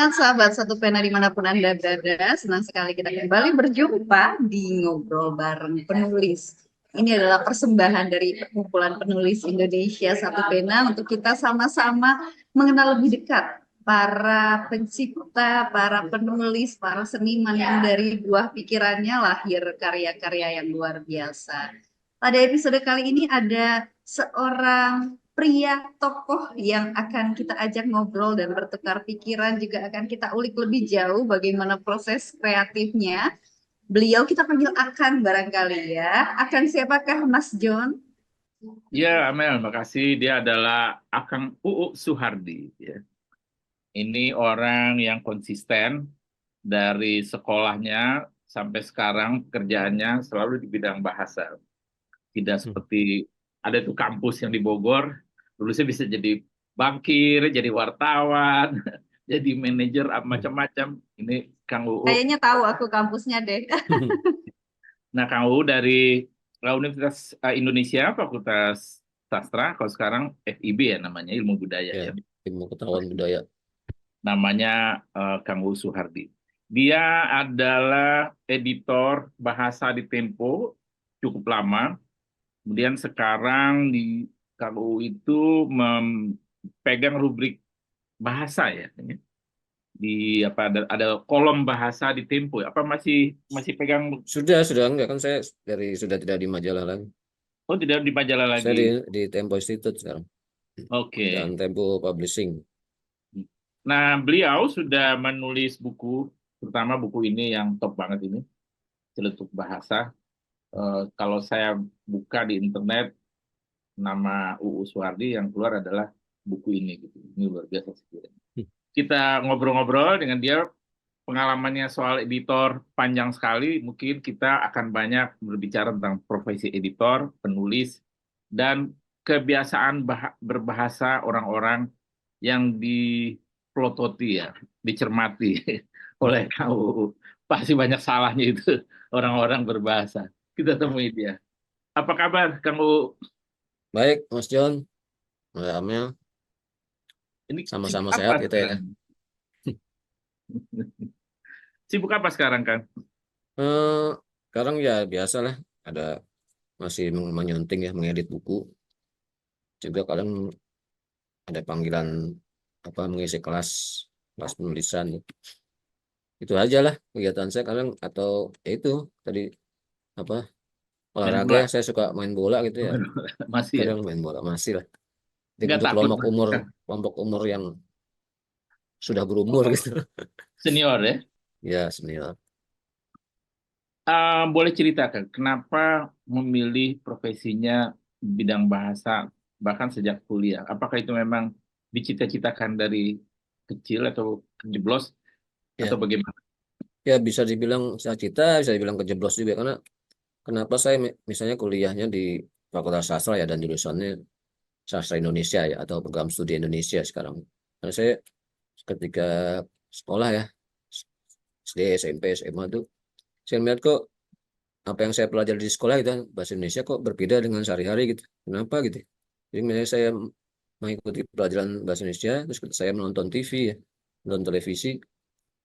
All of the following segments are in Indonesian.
malam sahabat Satu Pena dimanapun Anda berada. Senang sekali kita kembali berjumpa di Ngobrol Bareng Penulis. Ini adalah persembahan dari perkumpulan penulis Indonesia Satu Pena untuk kita sama-sama mengenal lebih dekat para pencipta, para penulis, para seniman yang dari buah pikirannya lahir karya-karya yang luar biasa. Pada episode kali ini ada seorang pria tokoh yang akan kita ajak ngobrol dan bertukar pikiran, juga akan kita ulik lebih jauh bagaimana proses kreatifnya. Beliau kita panggil Akan barangkali ya. Akan siapakah Mas John? Ya, Amel, makasih. Dia adalah Akang UU Suhardi. Ya. Ini orang yang konsisten dari sekolahnya sampai sekarang kerjaannya selalu di bidang bahasa. Tidak Hmm. seperti ada tuh kampus yang di Bogor, lulusnya bisa jadi bankir, jadi wartawan, jadi manajer macam-macam. Ini Kang UU. Kayaknya tahu aku kampusnya deh. Nah, Kang UU dari Universitas Indonesia, Fakultas Sastra, kalau sekarang FIB ya namanya, Ilmu Budaya Ya, ya. ilmu ketahuan budaya. Namanya Kang UU Suhardi. Dia adalah editor bahasa di Tempo cukup lama. Kemudian sekarang di Kang UU itu memegang rubrik bahasa ya. Di apa ada kolom bahasa di Tempo ya. Apa masih masih pegang? Sudah enggak kan saya sudah tidak di majalah lagi. Oh, tidak di majalah Saya lagi. di Tempo Institute sekarang dan Oke. Tempo Publishing. Nah, beliau sudah menulis buku, terutama buku ini yang top banget ini, Celetuk Bahasa. Kalau saya buka di internet, nama UU Suhardi yang keluar adalah buku ini gitu. Ini luar biasa sih. Hmm. Kita ngobrol-ngobrol dengan dia, pengalamannya soal editor panjang sekali. Mungkin kita akan banyak berbicara tentang profesi editor, penulis, dan kebiasaan berbahasa orang-orang yang dipelototi ya, dicermati oleh kamu. Pasti banyak salahnya itu orang-orang berbahasa. Kita temui dia. Apa kabar, Kang U? Baik, Mas John, Mbak Amel, Ini sibuk sama-sama apa sehat kita ya. sekarang? Sibuk apa sekarang, Kang? Eh, Sekarang ya biasa lah, ada masih menyunting ya, mengedit buku. Juga kadang ada panggilan apa mengisi kelas kelas penulisan. Itu aja lah kegiatan saya kadang atau ya itu tadi apa Main olahraga bola? saya suka main bola gitu ya. Masih ya? Kadang main bola masih lah. Jadi Nggak untuk takut, Kang? kelompok umur yang sudah berumur gitu. Senior ya? Ya senior. Boleh ceritakan kenapa memilih profesinya bidang bahasa bahkan sejak kuliah? Apakah itu memang dicita-citakan dari kecil atau kejeblos atau Ya, bagaimana? ya bisa dibilang cita-cita, bisa dibilang kejeblos juga karena kenapa saya misalnya kuliahnya di Fakultas Sastra ya dan jurusannya Sastra Indonesia ya atau program studi Indonesia sekarang. Karena saya ketika sekolah ya SD, SMP, SMA tuh saya melihat kok apa yang saya pelajari di sekolah itu bahasa Indonesia kok berbeda dengan sehari-hari gitu. Kenapa gitu? Jadi misalnya saya mengikuti pelajaran bahasa Indonesia, terus saya menonton TV ya, nonton televisi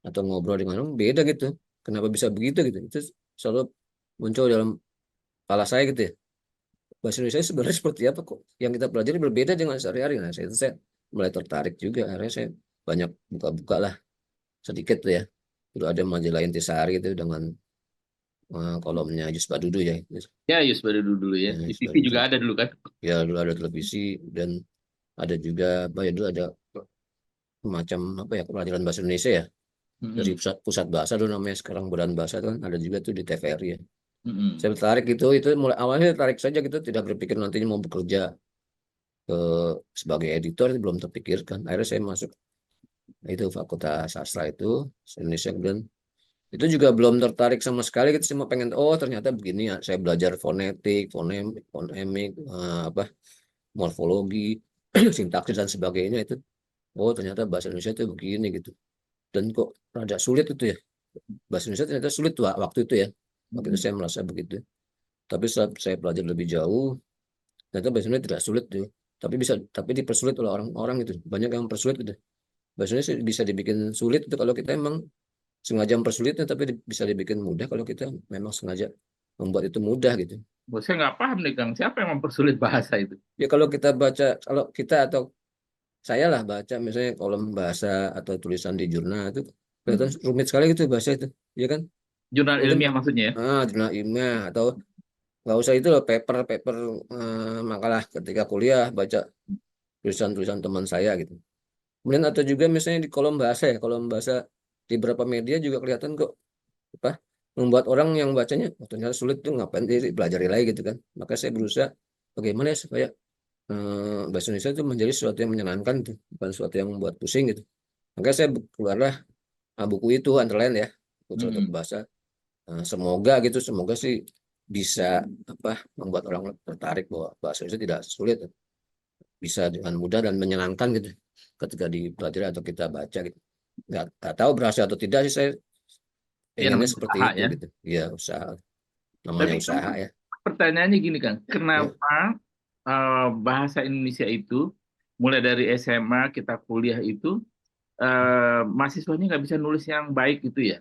atau ngobrol dengan orang beda gitu. Kenapa bisa begitu gitu? Itu selalu muncul dalam kepala saya gitu ya. Bahasa Indonesia sebenarnya seperti apa kok? Yang kita pelajari berbeda dengan sehari-hari. Nah, saya mulai tertarik juga. Akhirnya saya banyak buka-buka lah sedikit tuh ya. Dulu ada majalah Intisari itu dengan kolomnya Yus Badudu ya. Ya, Yus baru dulu ya. Di Yus TV juga Badudu. ada dulu kan? Ya dulu ada televisi dan ada juga apa ya dulu ada semacam apa ya pelajaran bahasa Indonesia ya dari Mm-mm. pusat bahasa dulu namanya sekarang Badan Bahasa itu kan ada juga tuh di TVRI ya. Mm-mm. Saya tertarik itu mulai awalnya tertarik saja gitu tidak berpikir nantinya mau bekerja ke sebagai editor itu belum terpikirkan. Akhirnya saya masuk itu Fakultas Sastra itu Indonesia kemudian itu juga belum tertarik sama sekali gitu cuma pengen oh ternyata begini ya saya belajar fonetik, fonemik apa morfologi, sintaksis dan sebagainya itu. Oh, ternyata bahasa Indonesia itu begini gitu. Dan kok rada sulit itu ya. Bahasa Indonesia ternyata sulit waktu itu ya. Waktu itu Mm-mm. saya merasa begitu. Tapi setelah saya belajar lebih jauh, ternyata bahasa Indonesia tidak sulit tuh. Tapi dipersulit oleh orang-orang itu. Banyak yang mempersulit gitu. bahasa Indonesia bisa dibikin sulit itu kalau kita emang sengaja mempersulitnya, tapi bisa dibikin mudah kalau kita memang sengaja membuat itu mudah gitu. Saya nggak paham nih Kang, siapa yang mempersulit bahasa itu? Ya kalau kita baca, kalau kita atau saya lah baca misalnya kolom bahasa atau tulisan di jurnal itu kelihatan rumit sekali gitu bahasa itu, ya kan? Jurnal Mungkin ilmiah maksudnya ya? jurnal ilmiah atau nggak usah itu loh, paper makalah ketika kuliah baca tulisan-tulisan teman saya gitu. Kemudian atau juga misalnya di kolom bahasa ya, kolom bahasa di beberapa media juga kelihatan kok apa membuat orang yang bacanya "Oh, ternyata sulit tuh, ngapain dia pelajari lagi gitu kan." Maka saya berusaha bagaimana ya supaya bahasa Indonesia itu menjadi sesuatu yang menyenangkan tuh, bukan sesuatu yang membuat pusing gitu. Makanya saya keluarlah buku itu underline ya, buku celutuk Hmm. bahasa. Semoga gitu, semoga sih bisa membuat orang tertarik bahwa bahasa Indonesia tidak sulit, bisa dengan mudah dan menyenangkan gitu ketika dipelajari atau kita baca gitu. Nggak tahu berhasil atau tidak sih, saya Ya inginnya namanya seperti usaha itu ya. gitu. Ya usaha, namanya Tapi kan usaha ya. pertanyaannya gini Kang, Ya, kenapa bahasa Indonesia itu mulai dari SMA kita kuliah itu mahasiswanya nggak bisa nulis yang baik gitu ya?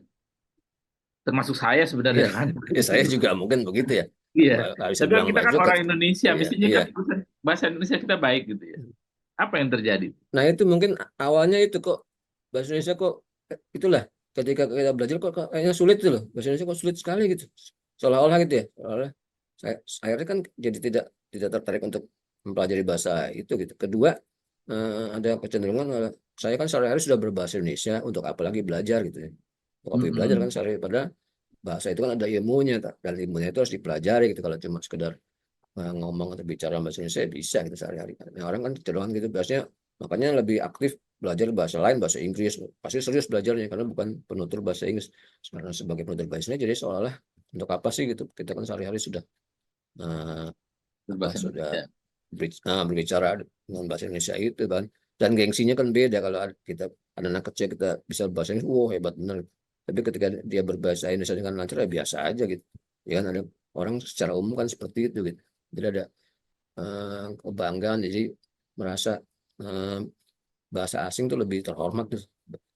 Termasuk saya sebenarnya ya, kan. ya saya juga mungkin begitu ya. Iya. Nggak bisa Tapi kan bilang kita baik kan juga. orang Indonesia, Iya, mestinya iya. kan bahasa Indonesia kita baik gitu ya. Apa yang terjadi? Nah itu mungkin awalnya itu kok bahasa Indonesia kok itulah ketika kita belajar kok kayaknya sulit tuh loh, bahasa Indonesia kok sulit sekali gitu, seolah-olah gitu ya, seolah-olah saya akhirnya kan jadi tidak tertarik untuk mempelajari bahasa itu gitu. Kedua, ada kecenderungan saya kan sehari-hari sudah berbahasa Indonesia, untuk apalagi belajar gitu ya, untuk apalagi belajar kan Mm-mm. sehari, padahal bahasa itu kan ada ilmunya, dan ilmunya itu harus dipelajari gitu. Kalau cuma sekedar ngomong atau bicara bahasa Indonesia bisa gitu sehari-hari. Nah, orang kan cenderung gitu biasanya, makanya lebih aktif belajar bahasa lain, bahasa Inggris pasti serius belajarnya karena bukan penutur bahasa Inggris. Karena sebagai penutur bahasa Inggris jadi seolah-olah untuk apa sih gitu, kita kan sehari-hari sudah eh, Berbahasa sudah Indonesia. berbicara dengan bahasa Indonesia itu kan, dan gengsinya kan beda kalau kita anak kecil kita bisa bahasa Inggris, wow hebat benar, tapi ketika dia berbahasa Indonesia dengan lancar ya biasa aja gitu, ya kan. Ada orang secara umum kan seperti itu gitu, jadi ada kebanggaan, jadi merasa eh, bahasa asing tuh lebih terhormat tuh,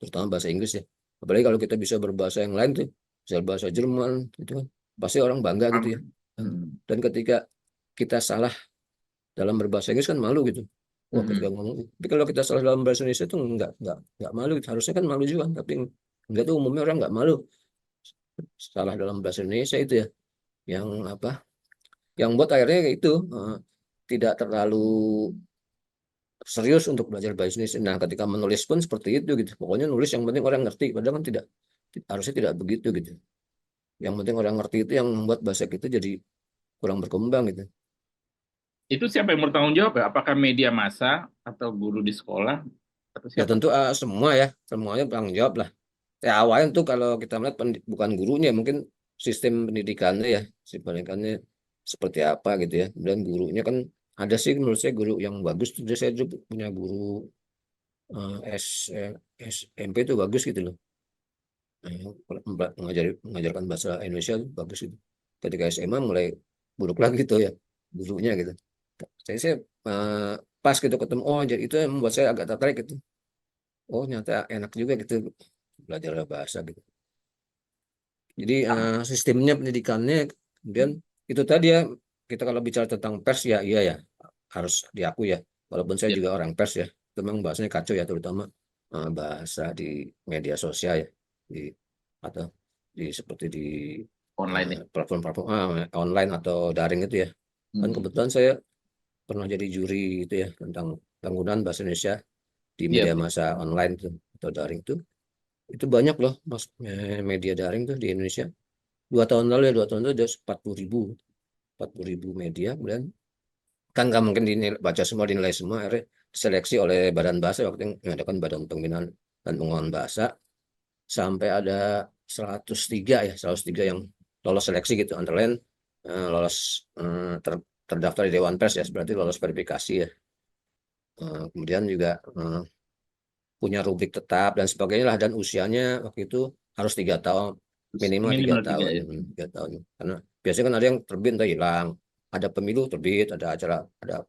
terutama bahasa Inggris ya. Apalagi kalau kita bisa berbahasa yang lain tuh, bisa bahasa Jerman gitu kan, pasti orang bangga gitu ya. Mm. Dan ketika kita salah dalam berbahasa Inggris kan malu gitu. Wah ketika Mm-mm. ngomong, tapi kalau kita salah dalam bahasa Indonesia tuh enggak malu gitu. Harusnya kan malu juga, tapi enggak, tuh umumnya orang enggak malu salah dalam bahasa Indonesia itu ya. Yang yang buat akhirnya itu tidak terlalu serius untuk belajar bahasa Indonesia. Nah, ketika menulis pun seperti itu gitu. Pokoknya nulis yang penting orang ngerti. Padahal kan tidak, harusnya tidak begitu gitu. Yang penting orang ngerti itu yang membuat bahasa kita jadi kurang berkembang gitu. Itu siapa yang bertanggung jawab ya? Apakah media massa atau guru di sekolah atau Ya siapa? tentu semua ya, semuanya bertanggung jawab lah. Ya awalnya tuh kalau kita melihat bukan gurunya, mungkin sistem pendidikannya ya, sistem pendidikannya seperti apa gitu ya. Dan gurunya kan ada sih menurut saya guru yang bagus. Jadi saya juga punya guru SMP itu bagus gitu loh. Mengajarkan bahasa Indonesia itu bagus itu. Ketika SMA mulai buruk lagi tuh ya gurunya gitu. Saya pas gitu ketemu, oh jadi itu yang membuat saya agak tertarik gitu. Oh ternyata enak juga gitu belajar bahasa gitu. Jadi sistemnya pendidikannya, kemudian itu tadi ya, kita kalau bicara tentang pers ya iya ya, harus diakui ya. Walaupun saya Ya, juga orang pers ya, itu memang bahasanya kacau ya, terutama bahasa di media sosial ya, di atau di seperti di online ya. platform-platform online atau daring itu ya. Kan Mm-mm. kebetulan saya pernah jadi juri itu ya tentang penggunaan bahasa Indonesia di Iya, media betul. massa online itu atau daring itu banyak loh mas, media daring tuh di Indonesia. 2 tahun lalu ya, 2 tahun lalu ada 40.000 media. Kemudian kan nggak mungkin dinilai, baca semua, dinilai semua, akhirnya diseleksi oleh Badan Bahasa, waktu yang mengadakan Badan Pembinaan dan Penguatan Bahasa, sampai ada 103 ya, 103 yang lolos seleksi gitu, antara lain lolos terdaftar di Dewan Pers ya, berarti lolos verifikasi ya. Kemudian juga punya rubrik tetap dan sebagainya lah, dan usianya waktu itu harus 3 tahun, minimal tiga Minimal tiga tahun ya. 3 tahun, karena biasanya kan ada yang terbit entah hilang, ada pemilu terbit, ada acara, ada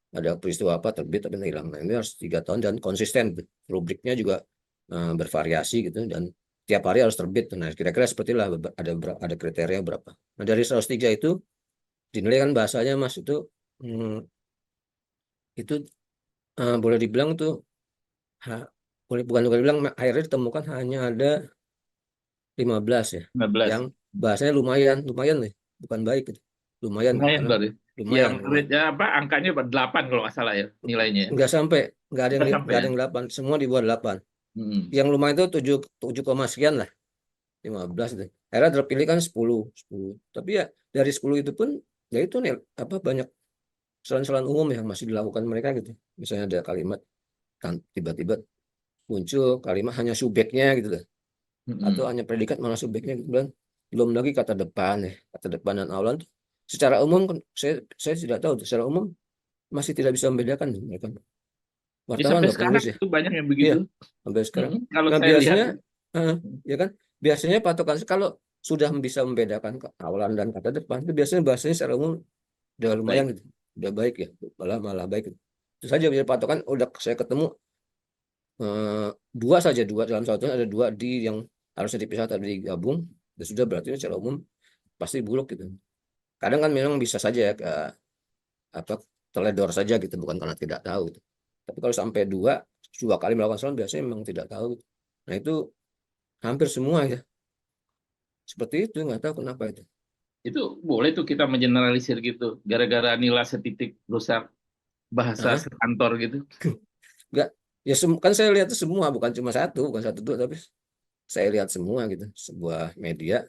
ada peristiwa apa terbit tapi hilang. Nah, ini harus 3 tahun dan konsisten. Rubriknya juga bervariasi gitu dan tiap hari harus terbit. Nah, kira-kira seperti lah ada kriteria berapa. Nah, dari 103 itu dinilai kan bahasanya Mas itu boleh dibilang tuh boleh dibilang akhirnya ditemukan hanya ada 15 ya 15. yang bahasanya lumayan nih, bukan baik gitu. Lumayan Lumayan karena berarti. Yang lumayan. rate-nya apa? Angkanya 8 kalau nggak salah ya nilainya. Nggak sampai, Nggak sampai nggak ya? ada yang 8, semua di bawah 8. Hmm. Yang lumayan itu 7 sekian lah, 15 itu. Akhirnya terpilih kan 10. Tapi ya dari 10 itu pun ya itu nih apa banyak kesalahan-kesalahan umum yang masih dilakukan mereka gitu. Misalnya ada kalimat tiba-tiba muncul kalimat hanya subjeknya gitu loh. Atau Hmm. hanya predikat malah subjeknya gitu kan. Belum lagi kata depan ya, kata depan dan awalan tuh secara umum kan saya tidak tahu tuh, secara umum masih tidak bisa membedakan tuh mereka. Ya, Wartawan sampai atau sekarang penulis ya. itu banyak yang Iya, begitu. sampai sekarang. Kalau Nah, saya lihat, biasanya ya kan? Biasanya patokan kalau sudah bisa membedakan awalan dan kata depan itu biasanya bahasanya secara umum udah lumayan baik. gitu. Udah baik ya, malah baik gitu. Itu saja bisa patokan udah saya ketemu dua dalam satu ada dua di yang harusnya dipisah tapi digabung, ya sudah berarti secara umum pasti buruk gitu. Kadang kan memang bisa saja ya apa teledor saja gitu, bukan karena tidak tahu gitu. Tapi kalau sampai dua kali melakukan kesalahan biasanya memang tidak tahu. Nah itu hampir semua ya seperti itu, nggak tahu kenapa itu. Itu boleh tuh kita mengeneralisir gitu. Gara-gara nilai setitik rusak bahasa Nah, sekantor gitu. nggak ya kan saya lihat itu semua bukan cuma satu, bukan satu dua, tapi saya lihat semua gitu. Sebuah media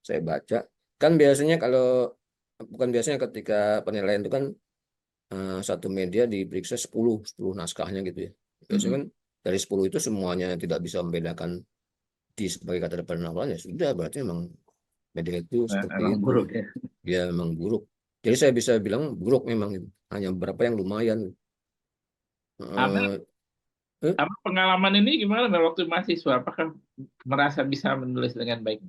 saya baca kan biasanya kalau bukan biasanya ketika penilaian itu kan satu media diperiksa 10 naskahnya gitu ya. Biasanya kan Mm-mm. dari 10 itu semuanya tidak bisa membedakan di sebagai kata depan dan awalan ya sudah berarti memang media itu Nah, seperti emang itu. buruk ya. Dia memang buruk. Jadi saya bisa bilang buruk memang itu. Hanya beberapa yang lumayan. Abang, Eh, eh, abang pengalaman ini gimana waktu mahasiswa? Apakah merasa bisa menulis dengan baik?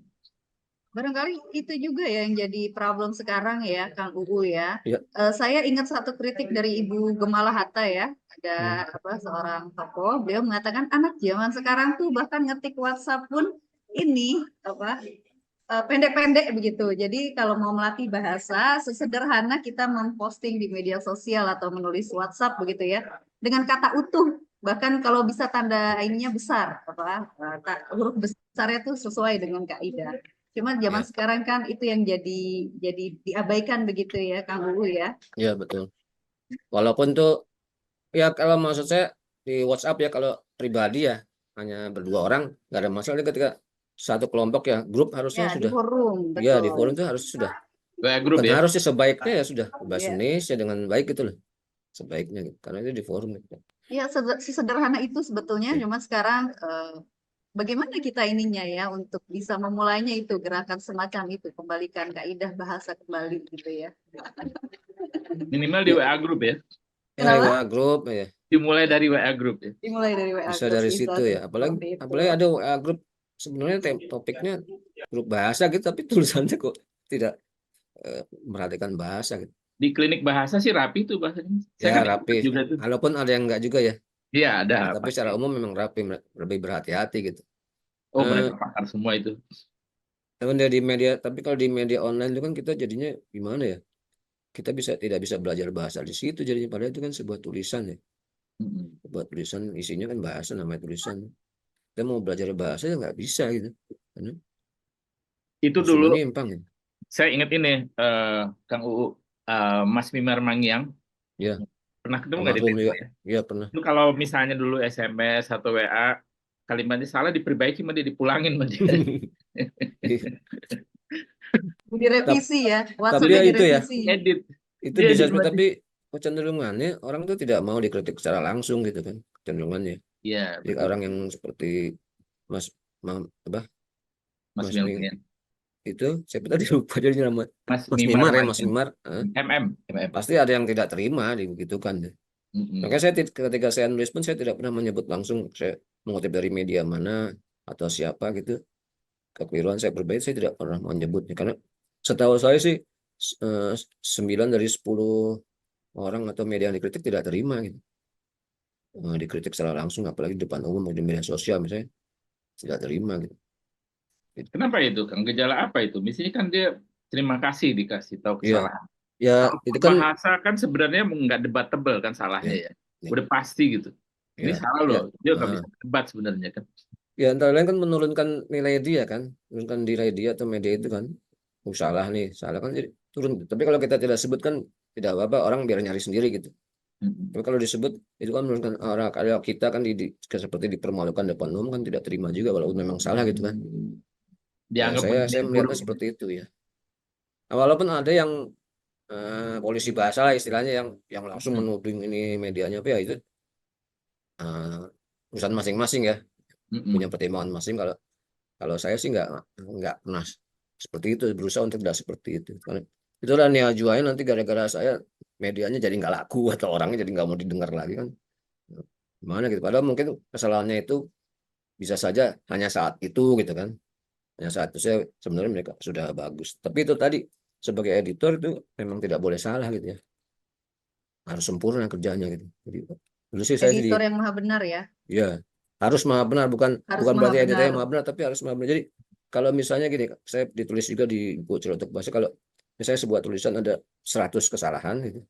Barangkali itu juga ya yang jadi problem sekarang ya, Kang Uu ya. ya, Saya ingat satu kritik dari Ibu Gemala Hatta ya, ada hmm, apa seorang tokoh, beliau mengatakan anak zaman sekarang tuh bahkan ngetik WhatsApp pun ini apa pendek-pendek begitu. Jadi kalau mau melatih bahasa, sesederhana kita memposting di media sosial atau menulis WhatsApp begitu ya, dengan kata utuh. Bahkan kalau bisa tanda ininya besar, huruf besarnya tuh sesuai dengan kaidah. Cuma zaman ya, sekarang kan itu yang jadi diabaikan begitu ya, Kang Uu ya. ya betul. Walaupun tuh ya kalau maksud saya di WhatsApp ya kalau pribadi ya hanya berdua orang nggak ada masalah. Ketika satu kelompok ya grup harusnya Ya, di sudah forum, ya di betul. forum itu harus sudah WA grup bukan ya? harusnya sebaiknya ya sudah bahasa Ya, Indonesia dengan baik gitu loh sebaiknya gitu. Karena itu di forum gitu. ya sesederhana itu sebetulnya, Ya, cuma sekarang bagaimana kita ininya ya untuk bisa memulainya itu gerakan semacam itu, kembalikan kaidah bahasa kembali gitu ya. Minimal di ya, WA grup ya. ya di WA Kenapa? grup ya Dimulai dari WA grup ya. Dimulai dari WA bisa Group dari bisa situ ya apalagi seperti itu. apalagi ada WA grup sebenarnya topiknya grup bahasa gitu tapi tulisannya kok tidak merhatikan bahasa gitu. Di klinik bahasa sih rapi tuh bahasanya. Saya Ya kan rapi ikut juga tuh. walaupun ada yang enggak juga ya. Iya ada Nah, tapi pasti. secara umum memang rapi lebih berhati-hati gitu. Oh Eh, mereka pakar semua itu. tapi kalau di media online itu kan kita jadinya gimana ya? Kita tidak bisa belajar bahasa di situ jadinya padahal itu kan sebuah tulisan ya. Mm-mm. Sebuah tulisan isinya kan bahasa namanya tulisan. Kita mau belajar bahasa ya nggak bisa gitu. Karena Itu justru dulu menyimpang ya. saya ingat ini Kang Uu, Mas Mimar Mangyang Ya, pernah ketemu nggak di almarhum TikTok juga. ya? Ya pernah. Itu kalau misalnya dulu SMS atau WA kalimatnya salah diperbaiki sama dia dipulangin sama dia. Tap- Direvisi ya, Tapi WhatsApp-nya ya itu ya, direvisi. Edit itu dia bisa edit lagi. tapi kecenderungannya orang tuh tidak mau dikritik secara langsung gitu kan. Kecenderungannya. Iya Jadi betul orang yang seperti Mas apa Mas Mas Mi Mimar itu siapa tadi lupa jadi nama Mas Mas Mimar Mimar ya Mas Mangyang Mimar MM. pasti ada yang tidak terima dibegitukan ya. Makanya Mm-mm. saya ketika saya nulis pun saya tidak pernah menyebut langsung saya mengutip dari media mana atau siapa gitu kekeliruan saya perbaiki saya tidak pernah menyebutnya karena setahu saya sih 9 dari 10 orang atau media yang dikritik tidak terima gitu. Dikritik secara langsung, apalagi di depan umum di media sosial misalnya, tidak terima gitu. Kenapa itu, Kang? Gejala apa itu? Misalnya kan dia terima kasih dikasih tahu Iya, kesalahan. ya Kalau itu kan, bahasa kan sebenarnya nggak debatable kan salahnya ya, ya. ya, Udah pasti gitu. Ini ya, salah ya, loh. Dia nggak ah, bisa debat sebenarnya kan. ya antara lain kan menurunkan nilai dia kan, menurunkan nilai dia atau media itu kan, salah nih, salah kan jadi turun. Tapi kalau kita tidak sebut kan tidak apa-apa, orang biar nyari sendiri gitu. Mm-mm. Tapi kalau disebut itu kan menurunkan orang, kalau kita kan seperti dipermalukan depan umum kan tidak terima juga walaupun memang salah gitu kan. Ya Dianggap saya presiden melihatnya buruk. seperti itu ya. Nah, walaupun ada yang polisi bahasa lah istilahnya yang langsung Mm. menuding ini medianya, apa ya itu eh, urusan masing-masing ya, punya Mm-mm. pertimbangan masing. Kalau kalau saya sih nggak pernah seperti itu, berusaha untuk tidak seperti itu. Karena itulah Nia Juain nanti gara-gara saya medianya jadi nggak laku atau orangnya jadi nggak mau didengar lagi kan. Gimana gitu. Padahal mungkin kesalahannya itu bisa saja hanya saat itu gitu kan. Hanya saat itu saya sebenarnya mereka sudah bagus. Tapi itu tadi sebagai editor itu memang tidak boleh salah gitu ya. Harus sempurna kerjanya gitu. Jadi dulu sih saya jadi Editor yang maha benar ya, ya harus maha benar, bukan harus bukan maha berarti editornya benar. maha benar tapi harus maha benar. Jadi kalau misalnya gini, saya ditulis juga di buku Celotok Bahasa, kalau misalnya sebuah tulisan ada 100 kesalahan gitu,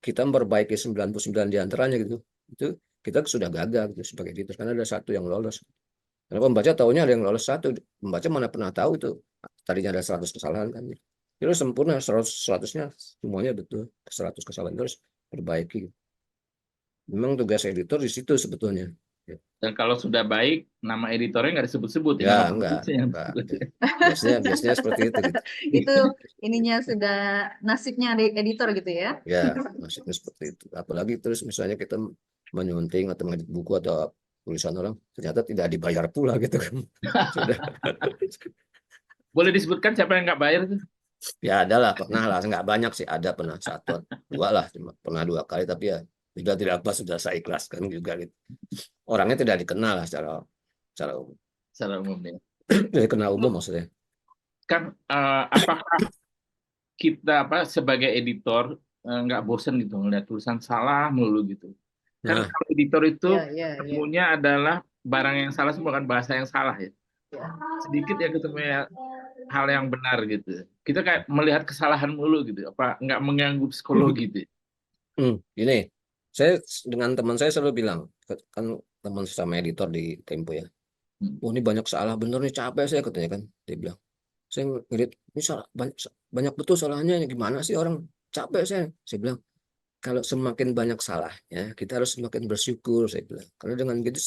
kita memperbaiki 99 di antaranya gitu. Itu kita sudah gagal gitu sebagai editor karena ada satu yang lolos. Karena pembaca tahunya ada yang lolos satu, pembaca mana pernah tahu itu tadinya ada 100 kesalahan kan. Itu sempurna 100-nya semuanya betul, 100 kesalahan terus perbaiki. Memang tugas editor di situ sebetulnya. Dan kalau sudah baik, nama editornya nggak disebut-sebut ya, Ya, nama enggak, penulisnya yang enggak. disebut. Biasanya seperti itu gitu. Itu ininya sudah nasibnya editor gitu ya. Ya, maksudnya seperti itu. Apalagi terus misalnya kita menyunting atau mengedit buku atau tulisan orang, ternyata tidak dibayar pula gitu kan. Sudah. Boleh disebutkan siapa yang nggak bayar itu? Ya ada lah, pernah lah, nggak banyak sih, ada pernah satu, dua lah, cuma pernah 2 kali, tapi ya sudah tidak apa, sudah saya ikhlaskan juga gitu. Orangnya tidak dikenal lah secara umum. Secara umum ya. Tidak dikenal umum maksudnya. Kan apakah kita sebagai editor nggak bosen gitu ngeliat tulisan salah melulu gitu? Kan Nah, kalau editor itu Ya, ya, ya. ketemunya adalah barang yang salah semua kan, bahasa yang salah ya. Ya. Sedikit ya ketemu ya hal yang benar gitu. Kita kayak melihat kesalahan mulu gitu. Apa nggak mengganggu psikologi gitu? Gini, saya dengan teman saya selalu bilang, kan teman sama editor di Tempo ya, Hmm. oh ini banyak salah bener nih, capek saya katanya kan, dia bilang. Saya ngeliat ini salah banyak, banyak betul salahnya, gimana sih orang, capek saya bilang kalau semakin banyak salahnya kita harus semakin bersyukur, saya bilang, karena dengan gitu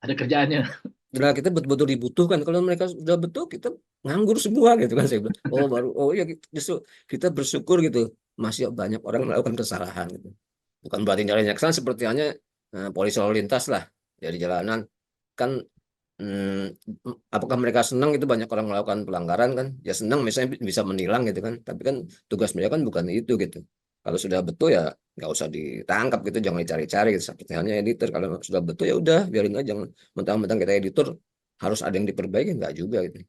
Ada kerjaannya. tenaga kita betul-betul dibutuhkan. Kalau mereka sudah betul, kita nganggur semua gitu kan, saya bilang. Oh iya, justru kita bersyukur gitu masih banyak orang melakukan kesalahan gitu. Bukan berarti nyalain kesalahan seperti hanya polisi lalu lintas lah dari jalanan kan. Apakah mereka senang itu banyak orang melakukan pelanggaran kan? Ya senang misalnya bisa menilang gitu kan. Tapi kan tugas mereka kan bukan itu gitu. Kalau sudah betul ya nggak usah ditangkap gitu, jangan dicari-cari gitu. Seperti hanya editor, kalau sudah betul ya udah biarin aja, jangan mentang-mentang kita editor harus ada yang diperbaiki, nggak juga gitu.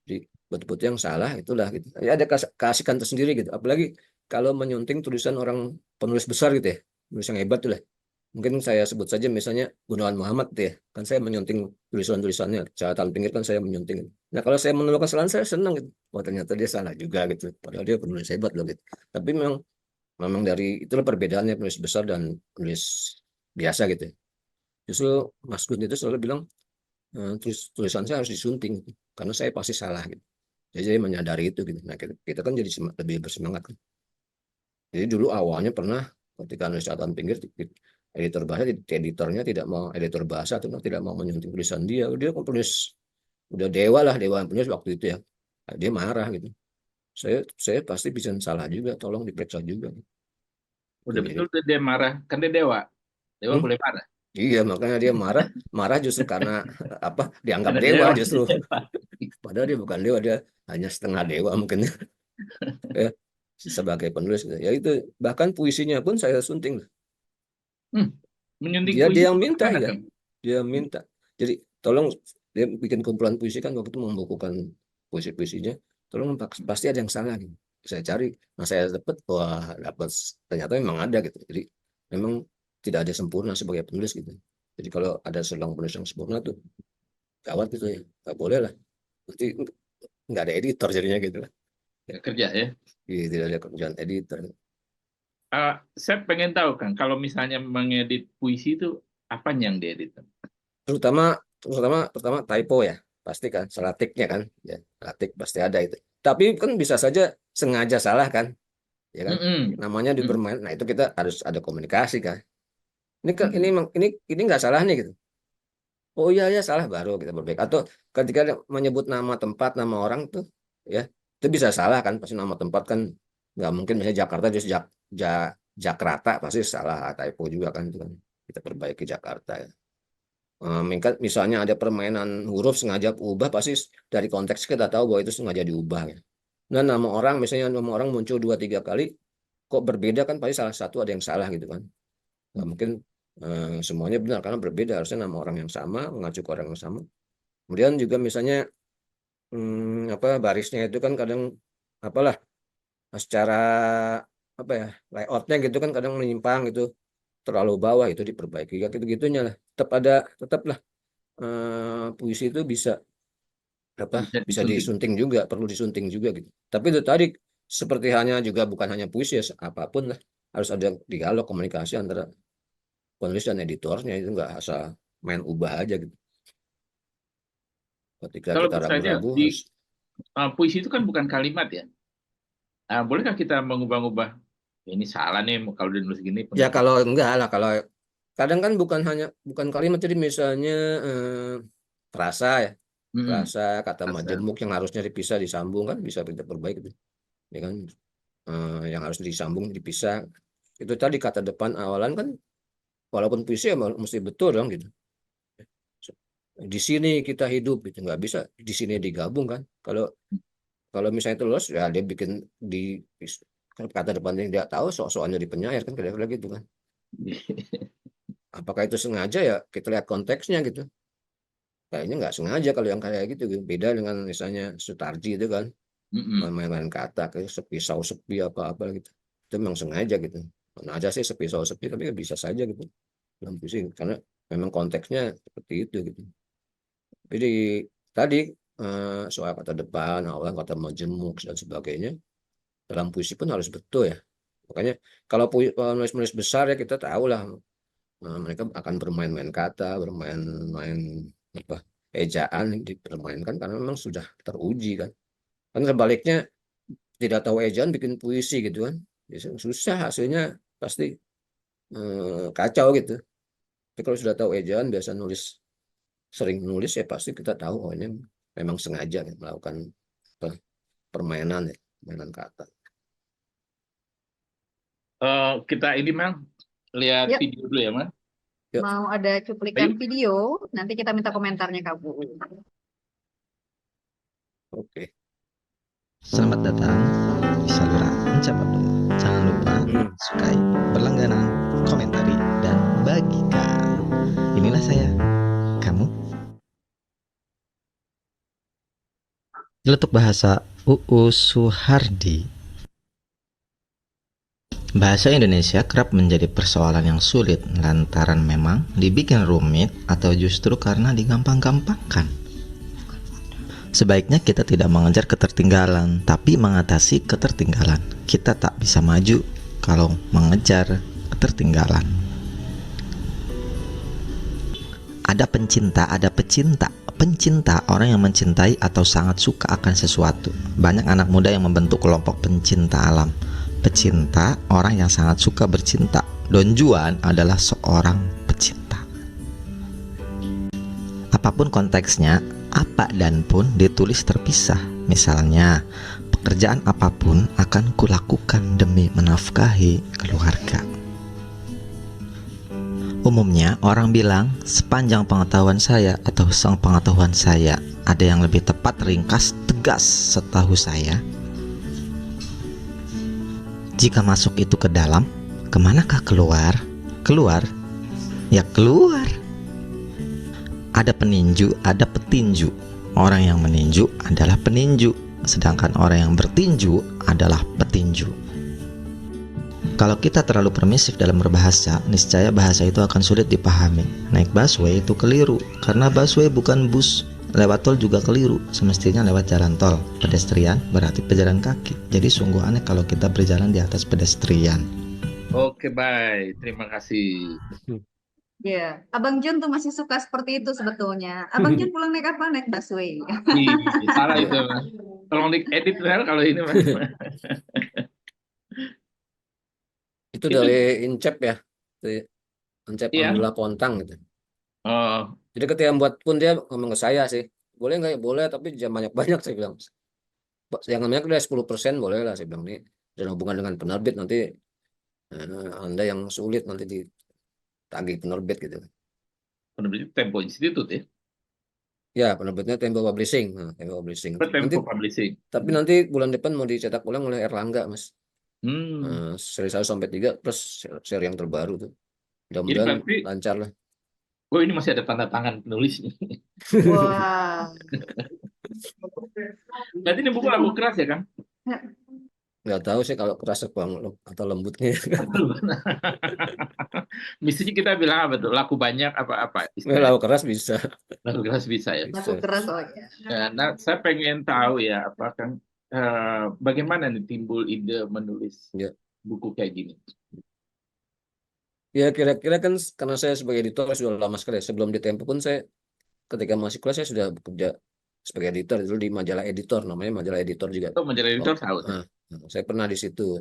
Jadi betul-betul yang salah itulah gitu. Ya ada keasikan tersendiri gitu. Apalagi kalau menyunting tulisan orang penulis besar gitu ya, penulis yang hebat tuh lah. Mungkin saya sebut saja misalnya Gunawan Muhammad ya, kan saya menyunting tulisan-tulisannya, catatan pinggir kan saya menyunting. Nah kalau saya menemukan kesalahan saya senang gitu. Wah ternyata dia salah juga gitu. Padahal dia penulis hebat loh gitu. Tapi memang dari itulah perbedaannya penulis besar dan penulis biasa gitu. Justru Mas Gun itu selalu bilang tulisan saya harus disunting gitu. Karena saya pasti salah gitu. Jadi saya menyadari itu gitu. Nah kita kan jadi lebih bersemangat kan. Jadi dulu awalnya pernah ketika nulis catatan pinggir, editornya tidak mau, editor bahasa itu tidak mau menyunting tulisan dia kan penulis udah dewa lah, dewa yang penulis waktu itu ya. Nah, dia marah gitu, saya pasti bisa salah juga, tolong diperiksa juga. Udah Jadi betul tuh dia marah. Kan dia dewa. Dewa hmm, boleh marah. iya makanya dia marah, marah justru karena apa, dianggap Karena dewa dewa. justru, padahal dia bukan dewa, dia hanya setengah dewa mungkin ya, sebagai penulis ya itu. Bahkan puisinya pun saya sunting, Hmm. Menyunting dia puisi yang itu minta gimana ya, kan? dia minta. Jadi tolong, dia bikin kumpulan puisi kan, waktu itu membukukan puisi-puisinya, tolong pasti ada yang salah gitu. saya cari, nah saya dapat, wah dapat, ternyata memang ada gitu. Jadi memang tidak ada sempurna sebagai penulis gitu. Jadi kalau ada seorang penulis yang sempurna tuh gawat gitu ya, nggak boleh lah. Nanti nggak ada editor jadinya gitu lah. Ya, kerja ya. Jadi tidak ada kerjaan editor. Saya pengen tahu Kang, kalau misalnya mengedit puisi itu apa yang diedit? Terutama pertama typo ya, pasti kan salah tiknya kan, ya salah tik pasti ada itu. Tapi kan bisa saja sengaja salah kan, ya kan? Mm-mm. Namanya di bermain. Nah itu kita harus ada komunikasi kan. Ini nggak salah nih gitu. Oh iya ya salah, baru kita berbaik. Atau ketika menyebut nama tempat, nama orang tuh, ya itu bisa salah kan. Pasti nama tempat kan nggak mungkin, misalnya Jakarta terus Jakarta pasti salah, typo juga kan itu kan. Kita perbaiki Jakarta ya. Misalnya ada permainan huruf sengaja ubah, pasti dari konteks kita tahu bahwa itu sengaja diubah ya. Nah nama orang, misalnya nama orang muncul 2-3 kali kok berbeda kan, pasti salah satu ada yang salah gitu kan. Nggak mungkin semuanya benar karena berbeda, harusnya nama orang yang sama, mengacu ke orang yang sama. Kemudian juga misalnya barisnya itu kan kadang apalah secara apa ya, layoutnya gitu kan kadang menyimpang gitu, terlalu bawah, itu diperbaiki ya, gitu-gitunya lah. Tetaplah puisi itu bisa bisa disunting juga, perlu disunting juga gitu. Tapi itu tadi seperti hanya juga bukan hanya puisi ya, apapun lah harus ada dialog, komunikasi antara penulis dan editornya, itu nggak asal main ubah aja gitu. Ketika Kalau kita misalnya ragu-ragu di harus, puisi itu kan bukan kalimat ya. Bolehkah kita mengubah-ubah? Ini salah nih kalau dinulis gini. ya kalau enggak lah, kalau kadang kan bukan kalimat, jadi misalnya frasa ya, frasa, kata majemuk yang harusnya dipisah disambung kan bisa kita perbaiki gitu. Ya kan, yang harus disambung dipisah. Itu tadi kata depan awalan kan, walaupun puisi ya mesti betul dong gitu. Di sini kita hidup itu nggak bisa di sini digabung kan. Kalau misalnya terus ya dia bikin di kata depannya dia tahu, soalnya di penyair kan, kira-kira gitu kan. Apakah itu sengaja, ya kita lihat konteksnya gitu. Kayaknya nggak sengaja kalau yang kayak gitu. Beda dengan misalnya Sutarji itu kan, main-main kata kayak sepisau sepi apa-apa gitu. Itu memang sengaja gitu. Mana aja sih sepisau sepi, tapi bisa saja gitu dalam puisi, karena memang konteksnya seperti itu gitu. Jadi tadi soal kata depan, awal kata majemuk dan sebagainya, dalam puisi pun harus betul ya. Makanya kalau penulis-penulis besar ya kita tahu lah, mereka akan bermain-main kata, bermain-main ejaan dipermainkan karena memang sudah teruji kan. Kan sebaliknya tidak tahu ejaan bikin puisi gitu kan, susah, hasilnya pasti kacau gitu. Tapi kalau sudah tahu ejaan, biasa sering nulis ya, pasti kita tahu oh ini memang sengaja melakukan permainan ya, permainan kata. Kita ini Mang lihat video dulu ya Mang. Mau ada cuplikan video, nanti kita minta komentarnya Kak Bu. Oke. Selamat datang di saluran Mencapai Dulu. Jangan lupa sukai, berlangganan, komentari, dan bagikan. Inilah saya, kamu. Letuk bahasa UU Suhardi. Bahasa Indonesia kerap menjadi persoalan yang sulit lantaran memang dibikin rumit atau justru karena digampang-gampangkan. Sebaiknya kita tidak mengejar ketertinggalan, tapi mengatasi ketertinggalan. Kita tak bisa maju kalau mengejar ketertinggalan. Ada pencinta, ada pecinta. Pencinta, orang yang mencintai atau sangat suka akan sesuatu. Banyak anak muda yang membentuk kelompok pencinta alam. Pecinta, orang yang sangat suka bercinta. Don Juan adalah seorang pecinta. Apapun konteksnya, apa dan pun ditulis terpisah. Misalnya, pekerjaan apapun akan kulakukan demi menafkahi keluarga. Umumnya orang bilang sepanjang pengetahuan saya atau sepengetahuan saya. Ada yang lebih tepat, ringkas, tegas setahu saya. Jika masuk itu ke dalam, kemanakah keluar? Keluar? Ya keluar. Ada peninju, ada petinju. Orang yang meninju adalah peninju. sedangkan orang yang bertinju adalah petinju. Kalau kita terlalu permisif dalam berbahasa, niscaya bahasa itu akan sulit dipahami. Naik busway itu keliru, karena busway bukan bus. Lewat tol juga keliru, semestinya lewat jalan tol. Pedestrian berarti pejalan kaki. Jadi sungguh aneh kalau kita berjalan di atas pedestrian. Oke, baik. Terima kasih. Ya, Abang Jun tuh masih suka seperti itu sebetulnya. Abang Jun pulang naik apa? Naik busway. Ih, salah itu, Mas. Tolong di-edit Mel, kalau ini, Mas. Itu Itu, dari Incep ya. Dari Incep iya. Abdullah Pontang gitu. Oh, Jadi ketika buat pun dia ngomong ke saya sih, boleh nggak ya? Boleh, tapi jangan banyak-banyak, saya bilang. Yang namanya udah 10% boleh lah, saya bilang, nih dan hubungan dengan penerbit nanti Anda yang sulit nanti ditagih penerbit gitu. penerbit Tempo Institute ya. Ya, penerbitnya Tempo Publishing. Nah, Tempo Publishing. Tempo Nanti Publishing. tapi nanti bulan depan mau dicetak ulang oleh Erlangga, Mas. Seri 1 sampai 3 plus seri yang terbaru tuh. Jadi Mudah-mudahan berarti, lancar lah. oh ini masih ada tanda tangan penulisnya. Wah. Berarti ini buku laku keras ya, Kang? Nggak tahu sih kalau keras atau lembutnya. Mestinya kita bilang apa tuh? Laku banyak apa-apa. Kalau keras bisa. Laku keras bisa ya. Laku Bisa. keras oh ya. Nah, saya pengen tahu ya, apa kan, bagaimana nih timbul ide menulis Ya. buku kayak gini? Ya kira-kira kan karena saya sebagai editor sudah lama sekali. Sebelum di Tempo pun saya ketika masih kuliah saya sudah bekerja sebagai editor dulu di majalah editor, namanya majalah editor juga. Itu majalah editor tahu. Saya pernah di situ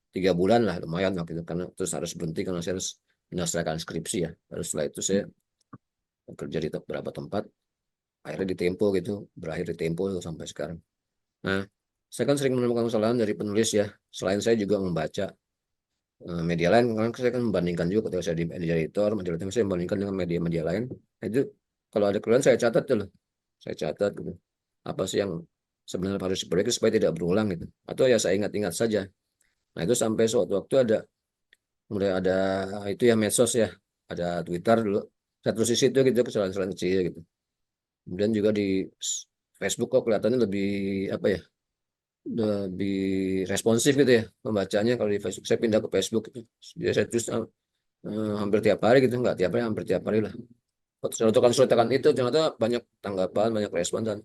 3 bulan lah, lumayan waktu itu, karena terus harus berhenti karena saya harus menyelesaikan skripsi ya. Terus setelah itu saya bekerja di beberapa tempat, akhirnya di Tempo gitu, berakhir di Tempo sampai sekarang. Nah, saya kan sering menemukan kesalahan dari penulis ya. Selain saya juga membaca media lain, karena saya kan membandingkan juga ketika saya di editor, majalah Tempo saya membandingkan dengan media-media lain. Itu kalau ada kesalahan saya catat dulu, saya catat gitu. Apa sih yang sebenarnya harus diperbaiki supaya tidak berulang gitu. Atau ya saya ingat-ingat saja. Nah itu sampai suatu waktu mulai ada itu ya medsos ya, ada Twitter dulu. Saya terus di situ gitu kesalahan-kesalahan kecil gitu. Kemudian juga di Facebook kok kelihatannya lebih apa ya, lebih responsif gitu ya membacanya. Kalau di Facebook saya pindah ke Facebook gitu. Jadi saya terus hampir tiap hari gitu, nggak tiap hari, hampir tiap hari lah. Selotokan itu ternyata banyak tanggapan, banyak respon, dan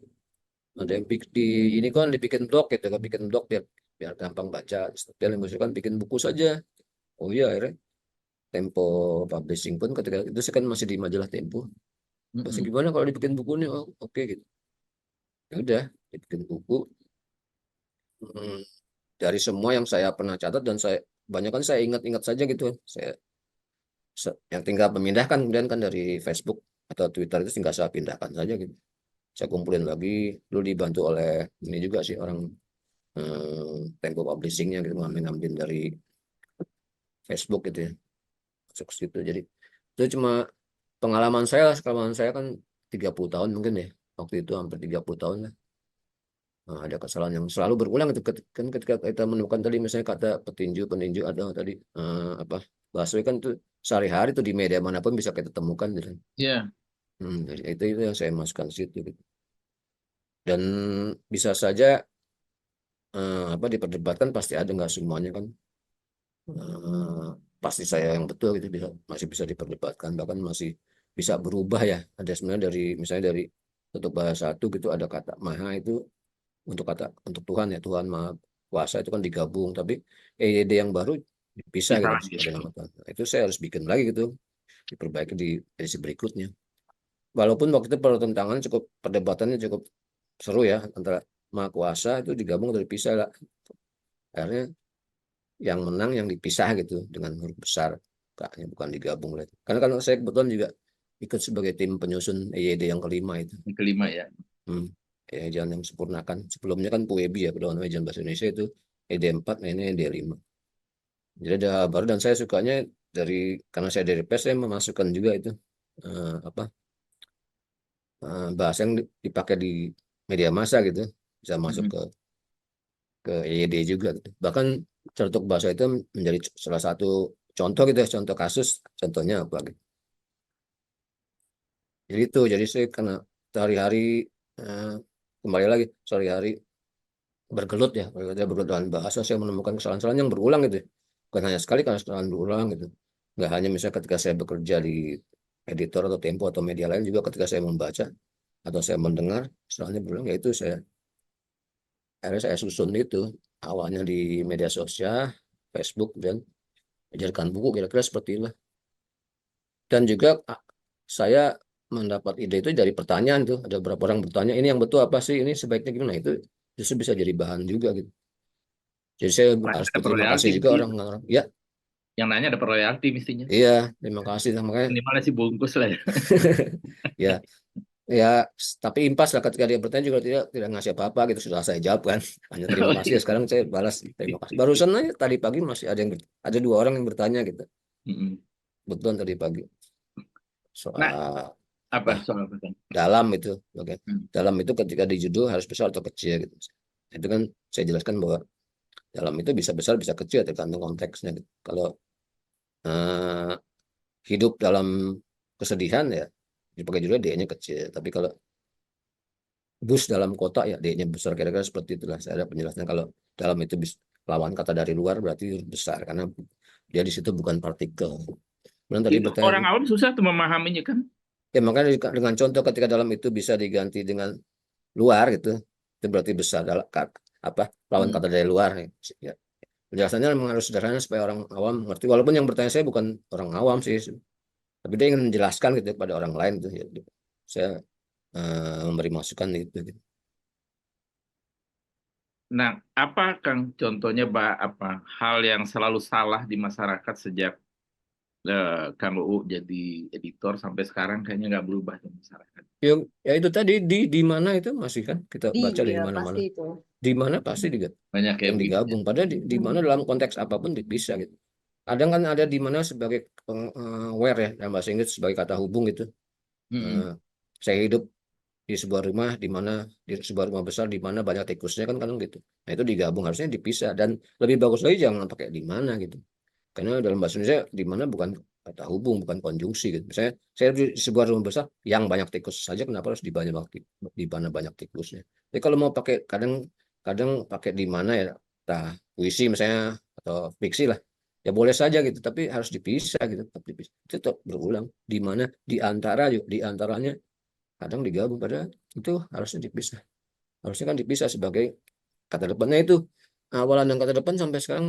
ada yang ini kan dibikin blog gitu, kan bikin blog biar gampang baca. Dia mengusulkan bikin buku saja. Oh iya, akhirnya Tempo Publishing pun ketika itu saya kan masih di majalah Tempo. Pasti gimana kalau dibikin buku nih? Oh, oke gitu. Ya udah, dibikin buku. Dari semua yang saya pernah catat dan saya banyak kan saya ingat-ingat saja gitu. Saya yang tinggal memindahkan kemudian kan dari Facebook atau Twitter itu tinggal saya pindahkan saja gitu. Saya kumpulin lagi, dulu dibantu oleh ini juga sih orang Tempo Publishingnya gitu, ngambil dari Facebook gitu ya, masuk ke situ. Jadi itu cuma pengalaman saya kan 30 tahun mungkin ya, waktu itu hampir 30 tahun lah. Nah, ada kesalahan yang selalu berulang itu kan ketika kita menemukan tadi misalnya kata petinju atau tadi apa busway kan itu sehari-hari tuh di media manapun bisa kita temukan gitu. Iya. Jadi itu yang saya masukkan di situ gitu. Dan bisa saja apa diperdebatkan, pasti ada, nggak semuanya kan pasti saya yang betul gitu, masih bisa diperdebatkan, bahkan masih bisa berubah ya. Ada sebenarnya misalnya dari untuk bahasa satu gitu ada kata maha itu untuk Tuhan ya, Tuhan maha kuasa itu kan digabung, tapi EYD yang baru dipisah gitu. Nah, itu saya harus bikin lagi gitu, diperbaiki di edisi berikutnya. Walaupun waktu itu pertentangan perdebatannya cukup seru ya, antara maha kuasa itu digabung atau dipisah lah. Akhirnya yang menang yang dipisah gitu dengan huruf besar, kaknya bukan digabung lagi. Karena kan saya kebetulan juga ikut sebagai tim penyusun EYD yang kelima itu. Yang kelima ya. Jangan yang sempurnakan. Sebelumnya kan PUEBI ya, Pedoman Ujian Bahasa Indonesia itu EYD 4, nah ini EYD 5. Jadi ada baru, dan saya sukanya karena saya dari PES, saya memasukkan juga itu bahasa yang dipakai di media massa gitu, bisa masuk ke EYD juga gitu. Bahkan Celetuk Bahasa itu menjadi salah satu contoh gitu ya, contoh kasus, contohnya apa gitu. Jadi saya karena sehari-hari kembali lagi sehari-hari bergelut ya, bergelut dengan bahasa, saya menemukan kesalahan-kesalahan yang berulang gitu. Bukan hanya sekali, karena kesalahan berulang gitu. Nggak hanya misalnya ketika saya bekerja di editor atau Tempo atau media lain, juga ketika saya membaca atau saya mendengar kesalahannya berulang, yaitu akhirnya saya susun itu awalnya di media sosial, Facebook, dan ajarkan buku, kira-kira seperti itu. Dan juga saya mendapat ide itu dari pertanyaan tuh, ada beberapa orang bertanya, ini yang betul apa sih, ini sebaiknya gimana, itu justru bisa jadi bahan juga gitu. Jadi saya Nanya harus dapat berterima royalti kasih juga mesti. orang-orang. Ya, Yang nanya dapat royalti mestinya. iya, terima kasih. Makanya Minimal sih bungkus lah ya. ya, ya, tapi impas lah ketika dia bertanya juga tidak ngasih apa-apa gitu, sudah saya jawab kan. Hanya terima Oh, kasih. iya. Sekarang saya balas terima kasih. Barusan aja tadi pagi masih ada 2 orang yang bertanya gitu. Mm-mm. Betulan tadi pagi Nah, soal apa apa soal apa? dalam itu, oke. Hmm. Dalam itu ketika di judul harus besar atau kecil gitu. Itu kan saya jelaskan bahwa dalam itu bisa besar bisa kecil tergantung konteksnya gitu. Kalau eh, hidup dalam kesedihan ya dipakai judulnya D-nya kecil. Tapi kalau bus dalam kota ya D-nya besar, kira-kira seperti itulah. Saya ada penjelasannya. Kalau dalam itu lawan kata dari luar berarti besar karena dia di situ bukan partikel. Kemudian tadi Itu bertanya, orang awam susah tuh memahaminya kan. ya makanya dengan contoh ketika dalam itu bisa diganti dengan luar gitu, itu berarti besar dalam apa lawan Hmm. kata dari luar ya. Penjelasannya memang harus sederhana supaya orang awam mengerti. Walaupun yang bertanya saya bukan orang awam sih, tapi dia ingin menjelaskan gitu kepada orang lain tuh. Ya. Saya memberi masukan gitu. Nah, apa Kang contohnya apa hal yang selalu salah di masyarakat sejak Kang UU jadi editor sampai sekarang kayaknya nggak berubah di masyarakat. Ya itu tadi di mana itu masih kan kita baca di Iya, mana-mana. pasti itu. Di mana pasti Banyak kayak yang begitu. digabung. Padahal di mana dalam konteks apapun bisa gitu. Kadang kan ada di mana sebagai where ya dalam bahasa Inggris sebagai kata hubung gitu. Mm-mm. Eh, saya hidup di sebuah rumah di mana di sebuah rumah besar di mana banyak tikusnya kan kadang gitu. Nah itu digabung, harusnya dipisah, dan lebih bagus lagi jangan pakai di mana gitu. Karena dalam bahasa Indonesia di mana bukan kata hubung, bukan konjungsi gitu. Misalnya saya di sebuah rumah besar yang banyak tikus saja, kenapa harus di mana banyak tikusnya. Jadi kalau mau pakai kadang kadang pakai di mana ya, entah puisi misalnya atau fiksi lah, ya boleh saja gitu, tapi harus dipisah gitu, tetap dipisah. Itu tetap berulang di mana, di antara yuk, di antaranya kadang digabung, padahal itu harusnya dipisah. Harusnya kan dipisah sebagai kata depannya itu, awalan dan kata depan sampai sekarang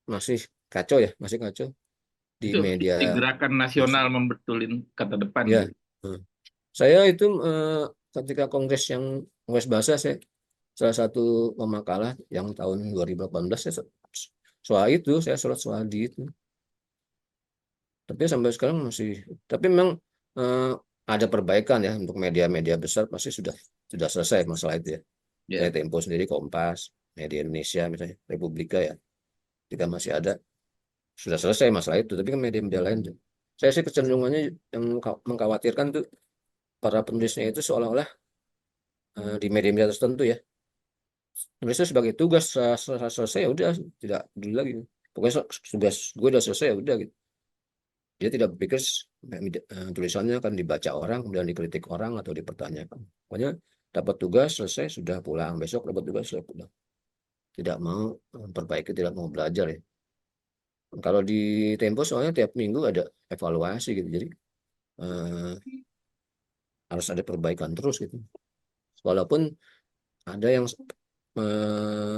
masih kacau ya, masih kacau di Itu media gerakan nasional massa. membetulin kata depan Ya, gitu. saya itu ketika kongres bahasa, saya salah satu pemakalah yang tahun 2018 saya soal itu, saya soal di itu. Tapi sampai sekarang masih, tapi memang eh, ada perbaikan ya untuk media-media besar, pasti sudah selesai masalah itu ya. Saya Ya. Tempo sendiri, Kompas, Media Indonesia misalnya, Republika ya, jika masih ada, sudah selesai masalah itu. Tapi kan media-media lain tuh, saya sih kecenderungannya yang mengkhawatirkan tuh para penulisnya itu seolah-olah di media-media tertentu ya, nulisnya sebagai tugas, selesai ya udah, tidak dulu lagi. Pokoknya tugas gue udah selesai ya udah gitu. Dia tidak berpikir tulisannya akan dibaca orang, kemudian dikritik orang atau dipertanyakan. Pokoknya dapat tugas selesai sudah pulang, besok dapat tugas selesai pulang. Tidak mau memperbaiki, tidak mau belajar ya. Kalau di Tempo soalnya tiap minggu ada evaluasi gitu, jadi eh, harus ada perbaikan terus gitu. Walaupun ada yang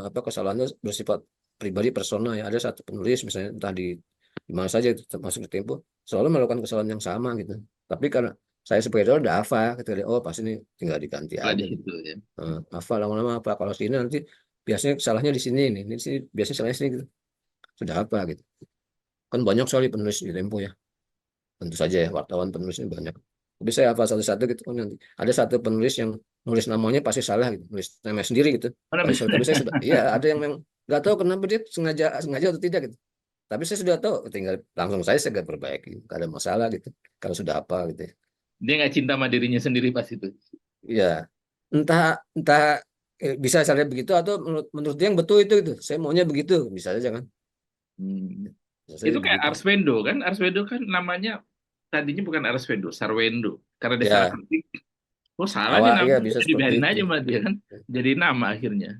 apa kesalahannya bersifat pribadi personal ya, ada satu penulis misalnya entah di mana saja itu termasuk di Tempo selalu melakukan kesalahan yang sama gitu. Tapi karena saya sebagai editor udah hafal ketika oh pas ini tinggal diganti Lah di aja gitu. situ ya. Hafal lama-lama apa kalau sini nanti biasanya salahnya di sini nih, ini sini biasanya salahnya sini gitu. Sudah apa gitu. Kan banyak sekali penulis di Tempo ya. Tentu saja ya wartawan penulisnya banyak. Tapi saya hafal satu-satu gitu kan, nanti ada satu penulis yang nulis namanya pasti salah gitu, nulis namanya sendiri gitu. Mana Tapi saya sudah, iya ada yang memang nggak tahu kenapa dia sengaja sengaja atau tidak gitu. Tapi saya sudah tahu, tinggal langsung saya segera perbaiki, nggak ada masalah gitu. Kalau sudah apa gitu ya. dia nggak cinta sama dirinya sendiri pas itu. Iya, entah entah bisa saya begitu atau menurut dia yang betul itu gitu. Saya maunya begitu, bisa aja kan. Hmm. Bisa saja Itu kayak begitu. Arswendo kan? Arswendo kan namanya tadinya bukan Arswendo, Sarwendo. Karena dia salah Ya, ketik. Oh salah nih awal ya namanya, bisa seperti dibiarin itu. aja sama dia kan. Jadi nama akhirnya.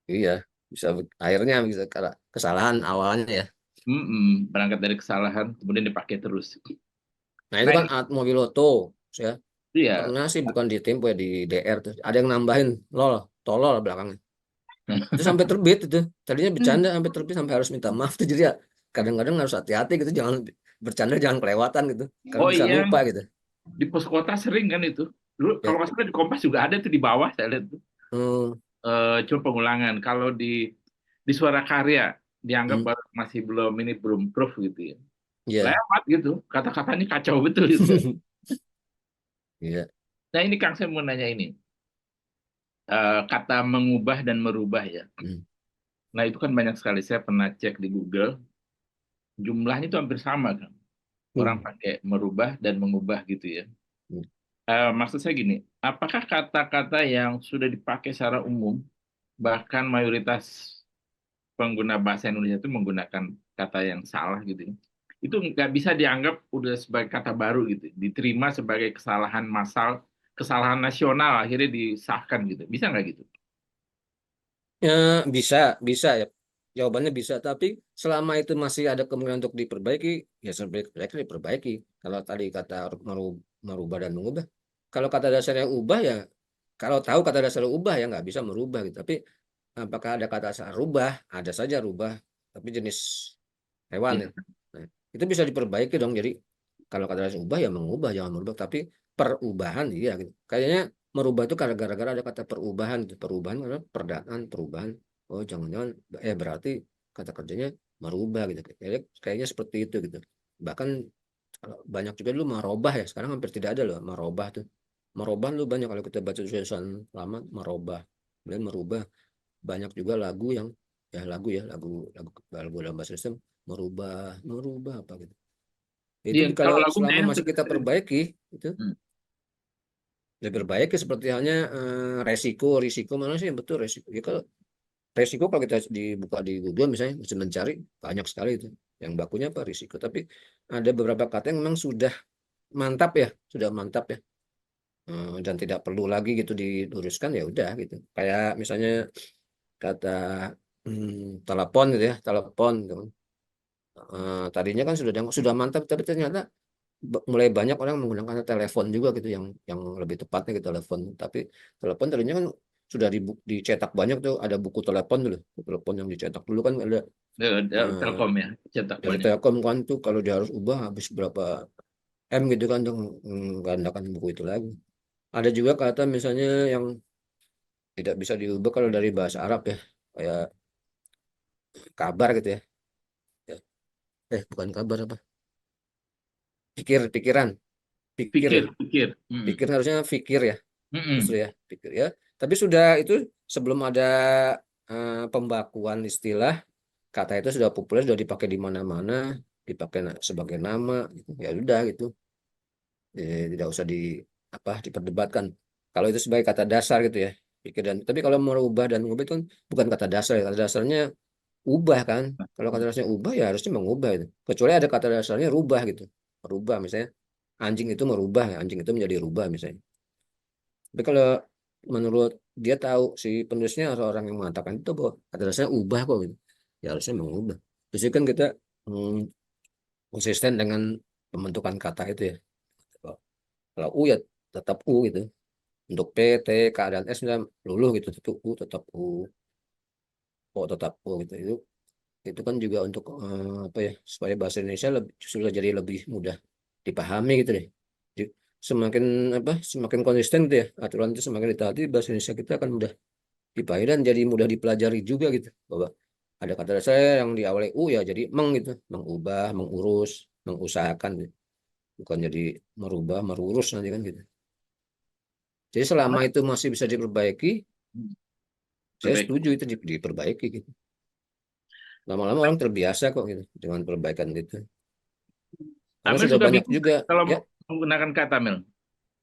Iya, bisa akhirnya bisa kesalahan awalnya ya. Berangkat dari kesalahan, kemudian dipakai terus. Nah itu Nah, kan alat mobil oto, ya iya. pernah sih bukan di Tempo ya di DR tuh. Ada yang nambahin lol, tolol belakangnya. Itu sampai terbit itu. Tadinya bercanda sampai terbit sampai harus minta maaf tuh. Jadi ya kadang-kadang harus hati-hati gitu, jangan bercanda jangan kelewatan gitu. Karena Oh bisa iya, lupa gitu. di pos kota sering kan itu. Dulu kalau Ya. nggak salah di Kompas juga ada tuh di bawah saya lihat tuh. Hmm, Cuma pengulangan. Kalau di Suara Karya dianggap hmm, masih belum proof gitu ya. iya. Lewat gitu. Kata-katanya kacau betul gitu. Iya. Nah ini Kang saya mau nanya ini. Kata mengubah dan merubah ya. Hmm, Nah itu kan banyak sekali. Saya pernah cek di Google. Jumlahnya itu hampir sama kan. Orang hmm, pakai merubah dan mengubah gitu ya. hmm. Maksud saya gini, apakah kata-kata yang sudah dipakai secara umum, bahkan mayoritas pengguna bahasa Indonesia itu menggunakan kata yang salah gitu ya, itu nggak bisa dianggap udah sebagai kata baru gitu, diterima sebagai kesalahan massal, kesalahan nasional, akhirnya disahkan gitu. Bisa nggak gitu? Ya, bisa, bisa ya. Jawabannya bisa, tapi selama itu masih ada kemungkinan untuk diperbaiki, ya sebaiknya diperbaiki. Kalau tadi kata merubah dan mengubah, kalau kata dasarnya ubah ya, kalau tahu kata dasarnya ubah ya nggak bisa merubah gitu. Tapi apakah ada kata dasar rubah? Ada saja rubah, tapi jenis hewan Ya. ya. Nah, itu bisa diperbaiki dong. Jadi kalau kata dasar ubah ya mengubah, jangan merubah. Tapi perubahan iya gitu. Kayaknya merubah itu gara-gara ada kata perubahan gitu. Perubahan adalah perdaan, perubahan. Oh jangan-jangan berarti kata kerjanya merubah gitu. Kayaknya seperti itu gitu. Bahkan banyak juga dulu marobah ya. Sekarang hampir tidak ada loh marobah tuh. Marobah lu banyak kalau kita baca tulisan lama marobah. Kemudian merubah banyak juga lagu yang ya lagu ya lagu dalam bahasa Islam merubah merubah apa gitu. Itu Iya, kalau kalau lagu selama kayaknya masih sudah kita sering. perbaiki itu Hmm. diperbaiki seperti halnya risiko mana sih yang betul resiko ya kalau resiko kalau kita dibuka di Google misalnya bisa mencari banyak sekali itu yang bakunya apa risiko tapi ada beberapa kata yang memang sudah mantap ya sudah mantap ya. Dan tidak perlu lagi gitu diluruskan ya udah gitu kayak misalnya kata telepon gitu ya telepon gitu. Tadinya kan sudah mantap tapi ternyata mulai banyak orang menggunakan telepon juga gitu yang lebih tepatnya gitu telepon tapi telepon tadinya kan sudah dicetak banyak tuh ada buku telepon dulu telepon yang dicetak dulu kan ada eh, Telkom ya, dari cetaknya. Telkom kan tuh kalau dia harus ubah habis berapa M gitu kan untuk menggandakan buku itu lagi ada juga kata misalnya yang tidak bisa diubah kalau dari bahasa Arab ya kayak kabar gitu ya. Ya, bukan kabar apa pikiran pikir ya Pikir. pikir harusnya pikir ya justru Mm-mm. ya pikir ya tapi sudah itu sebelum ada pembakuan istilah kata itu sudah populer sudah dipakai di mana-mana dipakai sebagai nama gitu. Ya udah gitu. Tidak usah diperdebatkan kalau itu sebagai kata dasar gitu ya pikir dan tapi kalau merubah dan mengubah itu kan bukan kata dasar ya. Kata dasarnya ubah kan kalau kata dasarnya ubah ya harusnya mengubah itu kecuali ada kata dasarnya rubah gitu merubah misalnya anjing itu merubah ya anjing itu menjadi rubah misalnya tapi kalau menurut dia tahu si penulisnya atau orang yang mengatakan itu bahwa kata dasarnya ubah kok gitu. Ya harusnya mengubah. Terus kan kita hmm, konsisten dengan pembentukan kata itu ya. Kalau U ya tetap U gitu. Untuk P, T, K dan S misalnya luluh gitu itu U tetap U, O tetap U gitu. Itu kan juga untuk apa ya supaya bahasa Indonesia sudah jadi lebih mudah dipahami gitu deh. Jadi, semakin konsisten gitu ya aturan itu semakin ditaati bahasa Indonesia kita akan mudah dipahami dan jadi mudah dipelajari juga gitu bahwa ada kata dasar yang diawali U ya jadi meng gitu mengubah mengurus mengusahakan gitu. Bukan jadi merubah merurus nanti kan gitu jadi selama itu masih bisa diperbaiki saya Perfect. setuju itu diperbaiki gitu lama-lama orang terbiasa kok gitu dengan perbaikan gitu karena Amel sudah suka banyak bingung juga kalau ya menggunakan kata, Mel.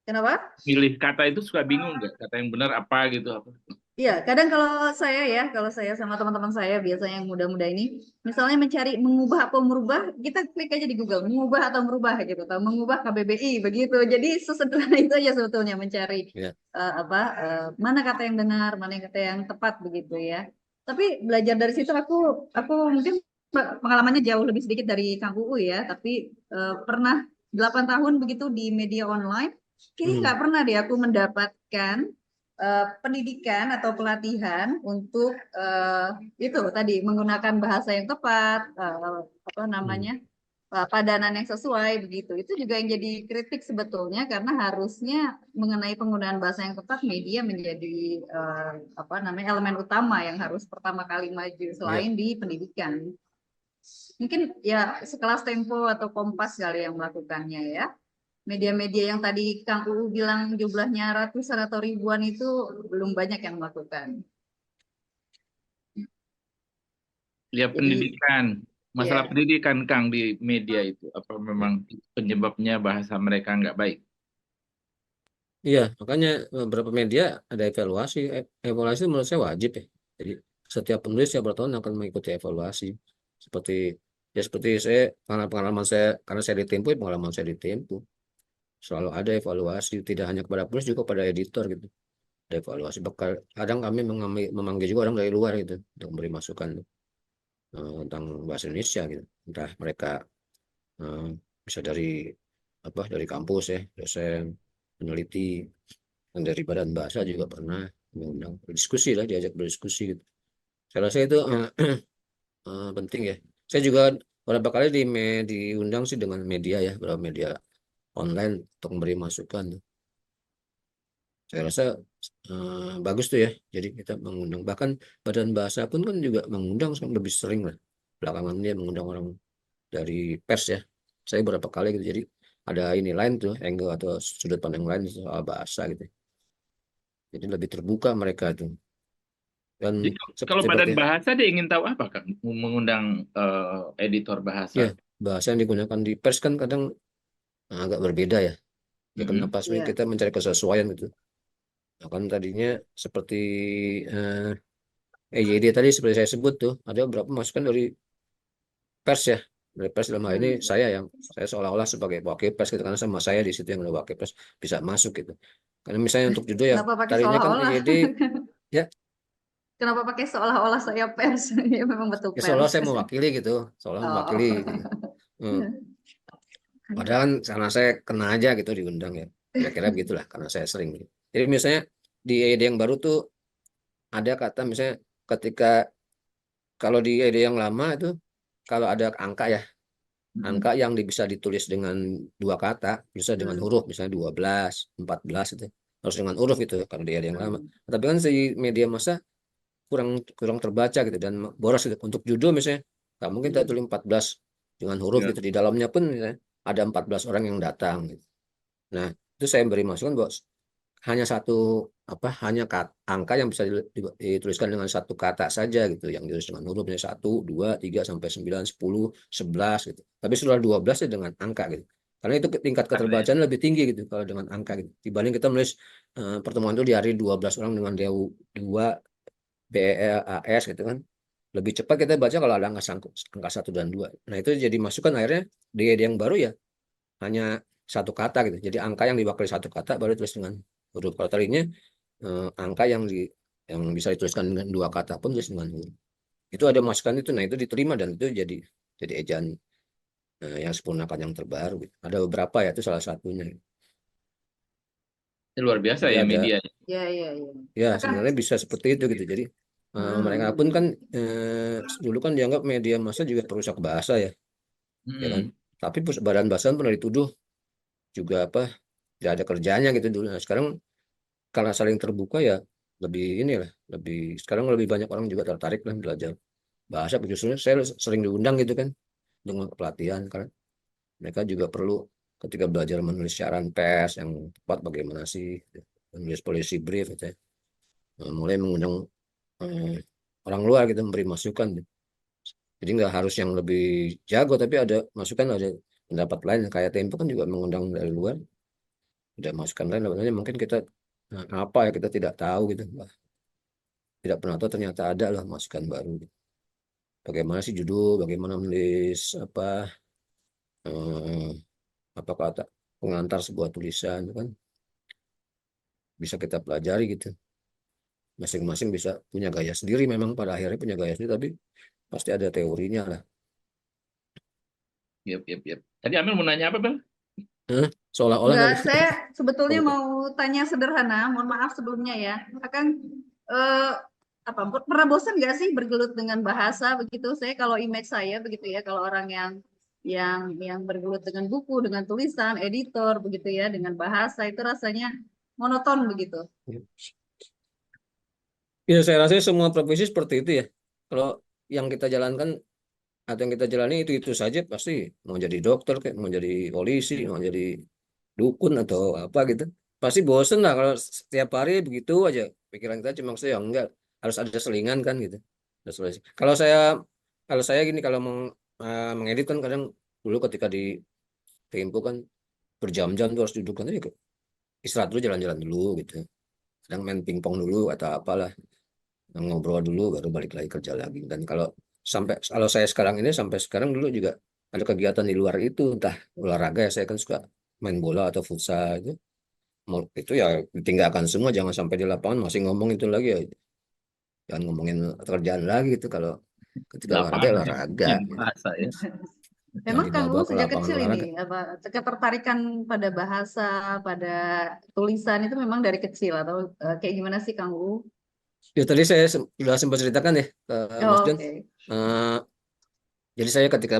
Kenapa? Milih kata itu suka bingung nggak? Kata yang benar apa gitu apa? Iya, kadang kalau saya sama teman-teman saya biasanya yang muda-muda ini, misalnya mencari mengubah atau merubah, kita klik aja di Google, mengubah atau merubah gitu, atau mengubah KBBI begitu. Jadi sesederhana itu aja sebetulnya mencari ya mana kata yang benar, mana kata yang tepat begitu ya. Tapi belajar dari situ aku mungkin pengalamannya jauh lebih sedikit dari Kang UU ya, tapi pernah 8 tahun begitu di media online. Kayaknya nggak pernah deh aku mendapatkan pendidikan atau pelatihan untuk itu tadi menggunakan bahasa yang tepat, apa namanya, padanan yang sesuai begitu. Itu juga yang jadi kritik sebetulnya karena harusnya mengenai penggunaan bahasa yang tepat media menjadi apa namanya elemen utama yang harus pertama kali maju Ya, selain di pendidikan. Mungkin ya sekelas Tempo atau Kompas kali yang melakukannya ya. Media-media yang tadi Kang UU bilang jumlahnya ratusan atau ribuan itu belum banyak yang melakukan. Lihat Jadi pendidikan, masalah ya pendidikan Kang di media itu, apa memang penyebabnya bahasa mereka nggak baik? iya, makanya beberapa media ada evaluasi. Evaluasi menurut saya wajib ya. Jadi setiap penulis ya bertahun akan mengikuti evaluasi. Seperti seperti saya pengalaman saya karena saya di Tempo, pengalaman saya di Tempo selalu ada evaluasi tidak hanya kepada penulis juga pada editor gitu. Ada evaluasi. Bakal kadang kami memanggil juga orang dari luar gitu untuk memberi masukan tentang bahasa Indonesia gitu. Entah mereka eh, bisa dari apa dari kampus ya, dosen, peneliti, dan dari badan bahasa juga pernah mengundang berdiskusi lah, diajak berdiskusi gitu. Saya rasa itu penting ya. Saya juga beberapa kali diundang sih dengan media ya, beberapa media online untuk memberi masukan. Saya rasa bagus tuh ya. Jadi kita mengundang, bahkan badan bahasa pun kan juga mengundang lebih sering lah. Belakangan dia mengundang orang dari pers ya. Saya beberapa kali gitu. Jadi ada ini lain tuh, angle atau sudut pandang lain soal bahasa gitu. Jadi lebih terbuka mereka tuh. Dan Jadi kalau seperti badan bahasa dia ingin tahu apa Kang? Mengundang editor bahasa. ya bahasa yang digunakan di pers kan kadang agak berbeda ya. Ya Mm-mm. kenapa sebenarnya ya kita mencari kesesuaian gitu. Nah, kan tadinya seperti eh, EYD tadi seperti saya sebut tuh ada beberapa masukan dari pers ya. Dari pers dalam hal ini saya seolah-olah sebagai wakil pers gitu karena sama saya di situ yang udah wakil pers bisa masuk gitu. Karena misalnya untuk judul ya kenapa pakai tadinya kan seolah-olah? EYD ya, Kenapa pakai seolah-olah saya pers? Ya memang betul ya seolah pers. saya mewakili gitu, seolah mewakili Oh. gitu. Hmm. Padahal kan karena saya kena aja gitu diundang ya. Kira-kira begitulah karena saya sering gitu. Jadi misalnya di EYD yang baru tuh ada kata misalnya ketika kalau di EYD yang lama itu kalau ada angka ya, angka Mm-mm. yang bisa ditulis dengan dua kata, bisa dengan Hmm. huruf misalnya 12, 14 itu harus dengan huruf itu kalau di EYD yang lama. Hmm. Tapi kan si media massa kurang kurang terbaca gitu dan boros gitu. Untuk judul misalnya nggak mungkin kita tulis 14 dengan huruf Ya. gitu di dalamnya pun misalnya, ada 14 orang yang datang gitu. Nah, itu saya beri masukan bahwa hanya satu hanya angka yang bisa dituliskan dengan satu kata saja gitu yang ditulis dengan hurufnya 1, 2, 3, sampai 9, 10, 11 gitu. Tapi setelah 12 ya dengan angka gitu. Karena itu tingkat Ada ya. keterbacaan lebih tinggi gitu kalau dengan angka gitu. Dibanding kita menulis pertemuan itu di hari 12 orang dengan DU 2 BEAS gitu kan. Lebih cepat kita baca kalau ada angka 1 dan 2. Nah, itu jadi masukan akhirnya di yang baru ya hanya satu kata gitu. Jadi angka yang diwakili satu kata baru tulis dengan huruf. Kalau tadinya angka yang bisa dituliskan dengan dua kata pun tulis dengan huruf. Itu ada masukan itu, nah itu diterima dan itu jadi ejaan yang sempurnakan yang terbaru gitu. Ada beberapa ya itu salah satunya. Ini luar biasa Jadi ya ada media. Ya, ya, ya. ya Akan, sebenarnya bisa seperti itu gitu. Jadi mereka pun hmm. kan dulu kan dianggap media massa juga perusak bahasa ya, ya kan. Mm-mm. Tapi badan bahasa pernah dituduh juga tidak ada kerjanya gitu dulu. Nah, sekarang karena saling terbuka ya lebih inilah lebih sekarang lebih banyak orang juga tertarik lah belajar bahasa justru saya sering diundang gitu kan dengan pelatihan karena mereka juga perlu ketika belajar menulis siaran pers yang tepat bagaimana sih menulis policy brief gitu ya. Mulai mengundang eh, orang luar gitu memberi masukan jadi nggak harus yang lebih jago tapi ada masukan ada pendapat lain kayak Tempo kan juga mengundang dari luar ada masukan lain sebenarnya mungkin kita apa ya kita tidak tahu gitu tidak pernah tahu ternyata ada lah masukan baru bagaimana sih judul bagaimana menulis eh, apa kata pengantar sebuah tulisan kan bisa kita pelajari gitu masing-masing bisa punya gaya sendiri, memang pada akhirnya punya gaya sendiri, tapi pasti ada teorinya lah. Yep. Tadi Amel mau nanya apa, Bang? Seolah-olah Enggak, tadi. saya sebetulnya Betul. mau tanya sederhana, mohon maaf sebelumnya ya. Akan eh, apa pernah bosan nggak sih bergelut dengan bahasa begitu? Saya kalau image saya begitu ya, kalau orang yang bergelut dengan buku, dengan tulisan, editor begitu ya, dengan bahasa itu rasanya monoton begitu. Ya, saya rasa semua profesi seperti itu ya. Kalau yang kita jalankan atau yang kita jalani itu saja, pasti mau jadi dokter, kayak mau jadi polisi, mau jadi dukun atau apa gitu. Pasti bosen lah kalau setiap hari begitu aja. Pikiran kita cuma saya enggak, harus ada selingan kan gitu. Kalau saya gini, kalau mengedit kan kadang dulu ketika di Tempo kan berjam-jam tuh harus duduk, nanti istirahat dulu, jalan-jalan dulu gitu. Kadang main pingpong dulu atau apalah, ngobrol dulu baru balik lagi kerja lagi. Dan kalau saya sekarang ini, sampai sekarang, dulu juga ada kegiatan di luar itu, entah olahraga ya, saya kan suka main bola atau futsal itu. Itu ya ditinggalkan semua, jangan sampai di lapangan masih ngomong itu lagi ya, jangan ngomongin kerjaan lagi gitu. Kalau ketika olahraga Lapangan olahraga yang gitu. bahasa ya. Jangan Memang Kang dibawa Uu ke sejak lapangan kecil ini olahraga. apa ketertarikan pada bahasa, pada tulisan itu memang dari kecil atau kayak gimana sih Kang Uu? Ya, tadi saya sudah sempat ceritakan ya ke Mas Oh, John. oke. Eh, jadi saya ketika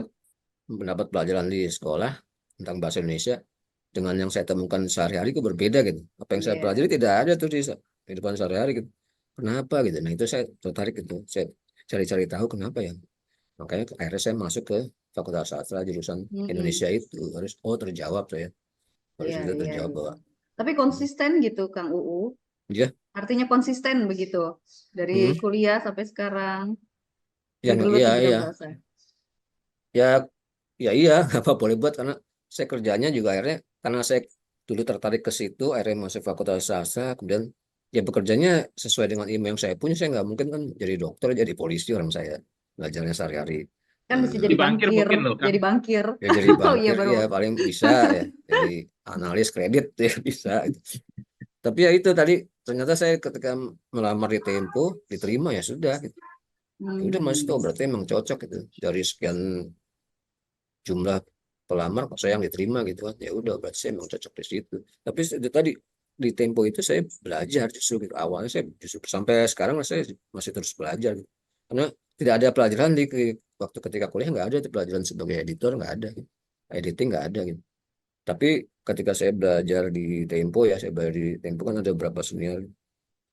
mendapat pelajaran di sekolah tentang bahasa Indonesia dengan yang saya temukan sehari-hari itu berbeda gitu. Apa yang saya Iya. pelajari tidak ada tuh di kehidupan sehari-hari gitu. Kenapa gitu? Nah, itu saya tertarik gitu. Saya cari-cari tahu kenapa ya. Makanya akhirnya saya masuk ke Fakultas Sastra jurusan Mm-mm. Indonesia itu. Terjawab saya. Harus Iya, bisa iya, terjawab iya. bahwa Tapi konsisten gitu Kang Uu. dia Artinya konsisten begitu dari hmm, kuliah sampai sekarang yang bergelut iya di bidang iya bahasa. ya ya iya apa boleh buat, karena saya kerjanya juga akhirnya, karena saya dulu tertarik ke situ, akhirnya masuk Fakultas Sastra, kemudian ya bekerjanya sesuai dengan ilmu yang saya punya. Saya nggak mungkin kan jadi dokter, jadi polisi, orang saya belajarnya sehari-hari. Kan bisa Eh, Di jadi bankir bankir, mungkin loh, Kang. jadi bankir. ya jadi Oh iya bankir baru. ya paling bisa ya, jadi analis kredit ya bisa. Tapi ya itu tadi, ternyata saya ketika melamar di Tempo diterima, ya sudah gitu. Ya udah Mas, tuh Hmm. berarti emang cocok gitu, dari sekian jumlah pelamar kok saya yang diterima gitu kan. Ya udah berarti saya emang cocok di situ. Tapi itu tadi, di Tempo itu saya belajar justru gitu. Awalnya saya justru sampai sekarang saya masih terus belajar gitu. Karena tidak ada pelajaran waktu ketika kuliah, nggak ada itu pelajaran sebagai editor, nggak ada gitu. Editing nggak ada gitu. Tapi ketika saya belajar di Tempo ya, saya belajar di Tempo kan ada beberapa senior,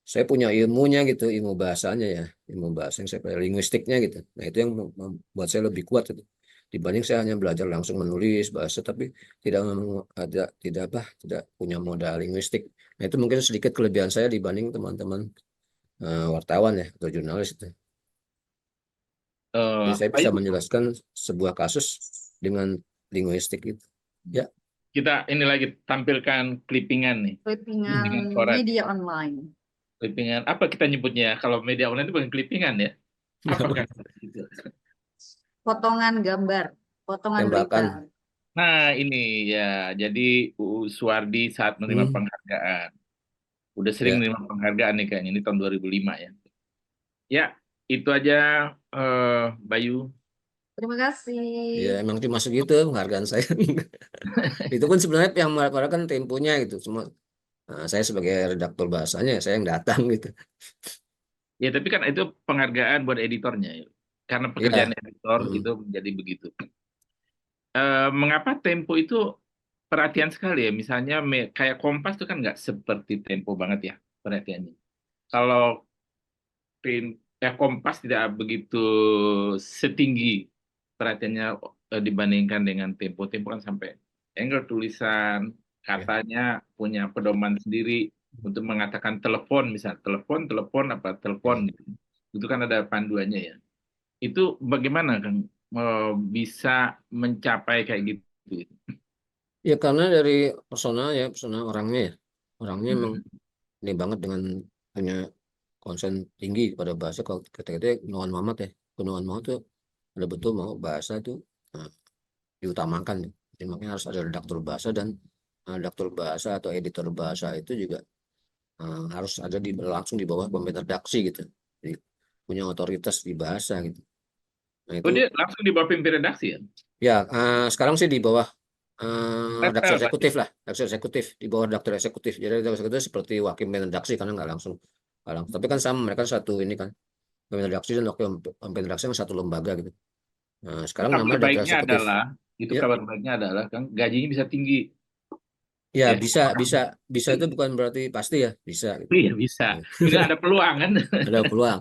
saya punya ilmunya gitu, ilmu bahasanya ya, ilmu bahasa yang saya pelajari, linguistiknya gitu. Nah, itu yang membuat saya lebih kuat gitu, dibanding saya hanya belajar langsung menulis bahasa tapi tidak punya modal linguistik. Nah, itu mungkin sedikit kelebihan saya dibanding teman-teman wartawan ya atau jurnalis itu. Jadi saya bisa Bayu, menjelaskan sebuah kasus dengan linguistik itu. Ya, kita ini lagi tampilkan clippingan nih. Clippingan Clippingan koran. media online. Clippingan apa kita nyebutnya? Kalau media online itu bukan clippingan ya. Apakah itu? Potongan gambar, potongan berita. tembakan. Nah, ini ya. Jadi UU Suwardi saat menerima Hmm, penghargaan. Udah sering ya. menerima penghargaan nih kayaknya. Ini tahun 2005 ya. Ya, itu aja Bayu. Terima kasih. Ya, emang cuma segitu penghargaan saya. Itu pun sebenarnya yang para kan temponya gitu. Cuma saya sebagai redaktur bahasanya, saya yang datang gitu. Ya, tapi kan itu penghargaan buat editornya ya. Karena pekerjaan Ya, editor mm, itu menjadi begitu. Mengapa Tempo itu perhatian sekali ya? Misalnya kayak Kompas itu kan nggak seperti Tempo banget ya perhatiannya. Kalau Kompas tidak begitu setinggi perhatiannya dibandingkan dengan Tempo. Tempo kan sampai angle tulisan, ya, katanya punya pedoman sendiri untuk mengatakan telepon, misal telepon, telepon apa telepon ya. gitu. Itu kan ada panduannya ya. Itu bagaimana kan bisa mencapai kayak gitu? Ya, karena dari personal ya, personal orangnya ya. Orangnya emang Hmm. ini banget dengan punya konsen tinggi pada bahasa. Kalau ketika itu Gunawan Muhammad ya, Gunawan Muhammad tuh ada betul mau bahasa itu eh, diutamakan. Jadi, makanya harus ada redaktur bahasa, dan redaktur bahasa atau editor bahasa itu juga harus ada langsung di bawah pembina redaksi gitu. Jadi punya otoritas di bahasa gitu. Nah Oh, itu dia langsung di bawah pimpin redaksi ya? ya sekarang sih di bawah redaksi Level berarti. eksekutif lah, redaksi eksekutif di bawah redaktur eksekutif. Jadi redaksi eksekutif seperti wakil pembina redaksi karena nggak langsung. Tapi kan sama mereka satu ini kan pembina redaksi dan wakil pembina redaksi yang satu lembaga gitu. Nah, sekarang Kabar namanya redaktur baiknya eksekutif. adalah, itu Ya, kabar baiknya adalah kan gajinya bisa tinggi. ya Ya, bisa itu bukan berarti pasti ya bisa gitu. iya bisa. Ini ada peluang kan? Ada peluang.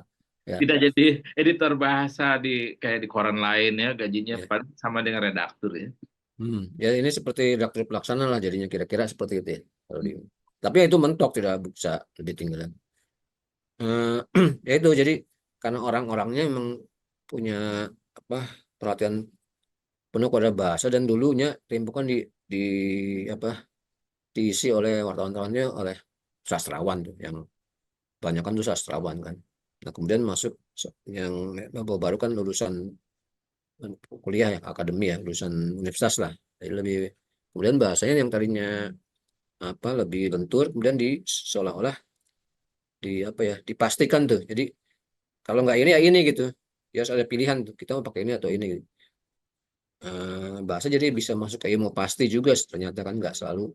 Ya, Tidak jadi editor bahasa kayak di koran lain ya, gajinya ya. sama dengan redaktur ya. Ya ini seperti redaktur pelaksana lah jadinya kira-kira seperti itu ya. Tapi ya itu mentok tidak bisa lebih tinggi lagi. Ya itu jadi karena orang-orangnya memang punya apa perhatian penuh pada bahasa dan dulunya Tempo kan di apa diisi oleh wartawan-wartawannya oleh sastrawan tuh yang banyak kan tuh sastrawan kan. Nah kemudian masuk yang baru kan lulusan kuliah ya akademi ya lulusan universitas lah. Jadi lebih kemudian bahasanya yang tadinya lebih lentur kemudian seolah-olah di apa ya dipastikan tuh. Jadi kalau nggak ini ya ini gitu. Ya harus ada pilihan tuh kita mau pakai ini atau ini gitu. Bahasa jadi bisa masuk ke ilmu pasti juga ternyata kan nggak selalu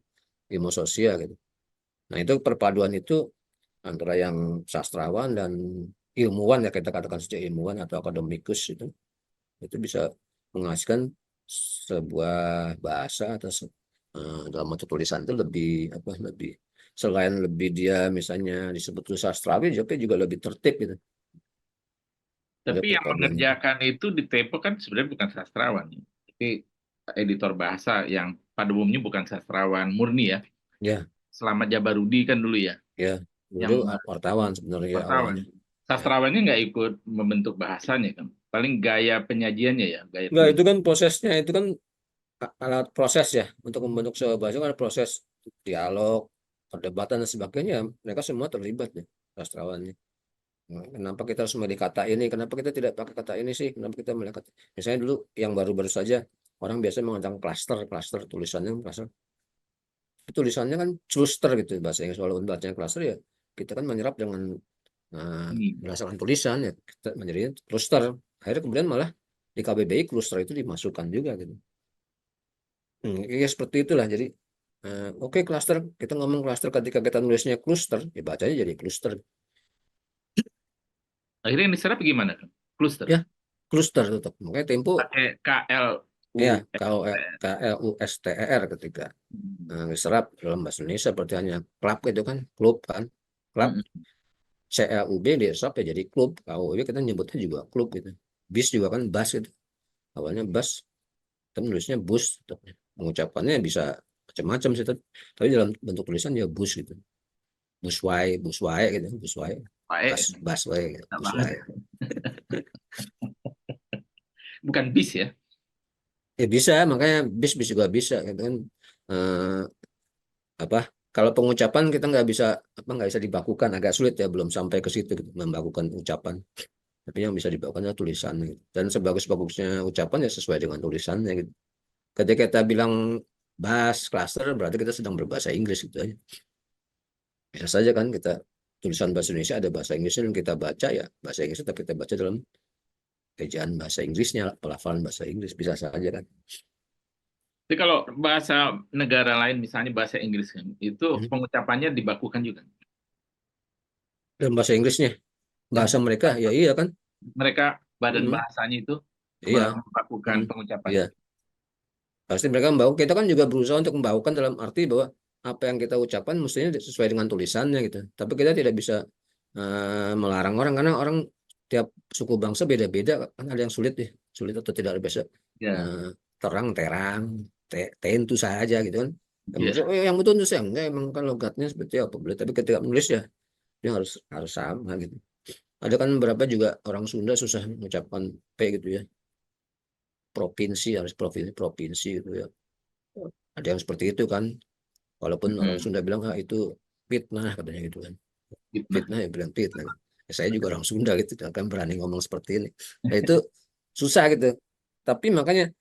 ilmu sosial gitu. Nah itu perpaduan itu antara yang sastrawan dan ilmuwan ya kita katakan saja ilmuwan atau akademikus itu bisa menghasilkan sebuah bahasa atau dalam bentuk tulisan itu lebih selain lebih dia misalnya disebut sastrawi juga lebih tertib gitu. Ada Tapi yang perpaduan itu. mengerjakan itu di Tempo kan sebenarnya bukan sastrawan, ya. Tapi editor bahasa yang pada umumnya bukan sastrawan murni ya. Ya, Selamat Jabarudi kan dulu ya, ya. Dulu yang wartawan sebenarnya wartawan. awalnya. Ya. Sastrawannya nggak ikut membentuk bahasanya kan. Paling gaya penyajiannya ya, gaya Enggak, tulis. itu kan prosesnya, itu kan alat proses ya untuk membentuk sebuah bahasa kan ada proses dialog, perdebatan dan sebagainya. Mereka semua terlibat ya, sastrawannya. Nah, kenapa kita harus memilih kata ini? Kenapa kita tidak pakai kata ini sih? Kenapa kita memilih kata? Misalnya dulu yang baru-baru saja orang biasa mengatakan klaster tulisannya klaster. Tulisannya kan cluster gitu bahasa Inggris walaupun bacanya cluster ya kita kan menyerap dengan berdasarkan tulisan ya kita menjadi cluster. Akhirnya kemudian malah di KBBI cluster itu dimasukkan juga gitu. Ya seperti itulah jadi oke cluster kita ngomong cluster ketika kita nulisnya cluster ya bacanya jadi cluster Akhirnya yang diserap gimana kan? Cluster. ya cluster tetap makanya Tempo Pakai KLU. ya KLUSTER ketika diserap dalam bahasa Indonesia seperti hanya klub itu kan klub kan klub CLUB diserap ya jadi klub KUB kita nyebutnya juga klub gitu bis juga kan bus gitu awalnya bus kita nulisnya bus mengucapannya bisa macam-macam sih tapi dalam bentuk tulisan ya bus gitu busway gitu busway Pakai busway gitu, busway bukan bis ya. ya bisa makanya bis juga bisa gitu kan eh, apa kalau pengucapan kita nggak bisa dibakukan agak sulit ya belum sampai ke situ gitu, membakukan ucapan tapi yang bisa dibakukan adalah tulisan gitu. Dan sebagus-bagusnya ucapan ya sesuai dengan tulisannya gitu ketika kita bilang bahas cluster berarti kita sedang berbahasa Inggris gitu aja bisa saja kan kita tulisan bahasa Indonesia ada bahasa Inggrisnya dan kita baca ya bahasa Inggrisnya tapi kita baca dalam ejaan bahasa Inggrisnya pelafalan bahasa Inggris bisa saja kan. Jadi kalau bahasa negara lain misalnya bahasa Inggris kan, itu Hmm. pengucapannya dibakukan juga. Dalam bahasa Inggrisnya Yang bahasa mereka ya iya kan mereka badan Hmm. bahasanya itu Iya membakukan pengucapan. iya pasti mereka membawa kita kan juga berusaha untuk membawakan dalam arti bahwa apa yang kita ucapkan mestinya sesuai dengan tulisannya gitu tapi kita tidak bisa melarang orang karena orang tiap suku bangsa beda-beda kan ada yang sulit atau tidak bisa Ya, terang tentu saja gitu kan ya. yang betul itu saya enggak emang kan logatnya seperti apa boleh tapi ketika menulis ya dia harus sama gitu ada kan beberapa juga orang Sunda susah mengucapkan P gitu ya provinsi harus provinsi gitu ya ada yang seperti itu kan walaupun orang Sunda bilang itu fitnah katanya gitu kan Fitnah. fitnah ya bilang fitnah ya, saya juga orang Sunda gitu kan berani ngomong seperti ini nah, itu susah gitu tapi makanya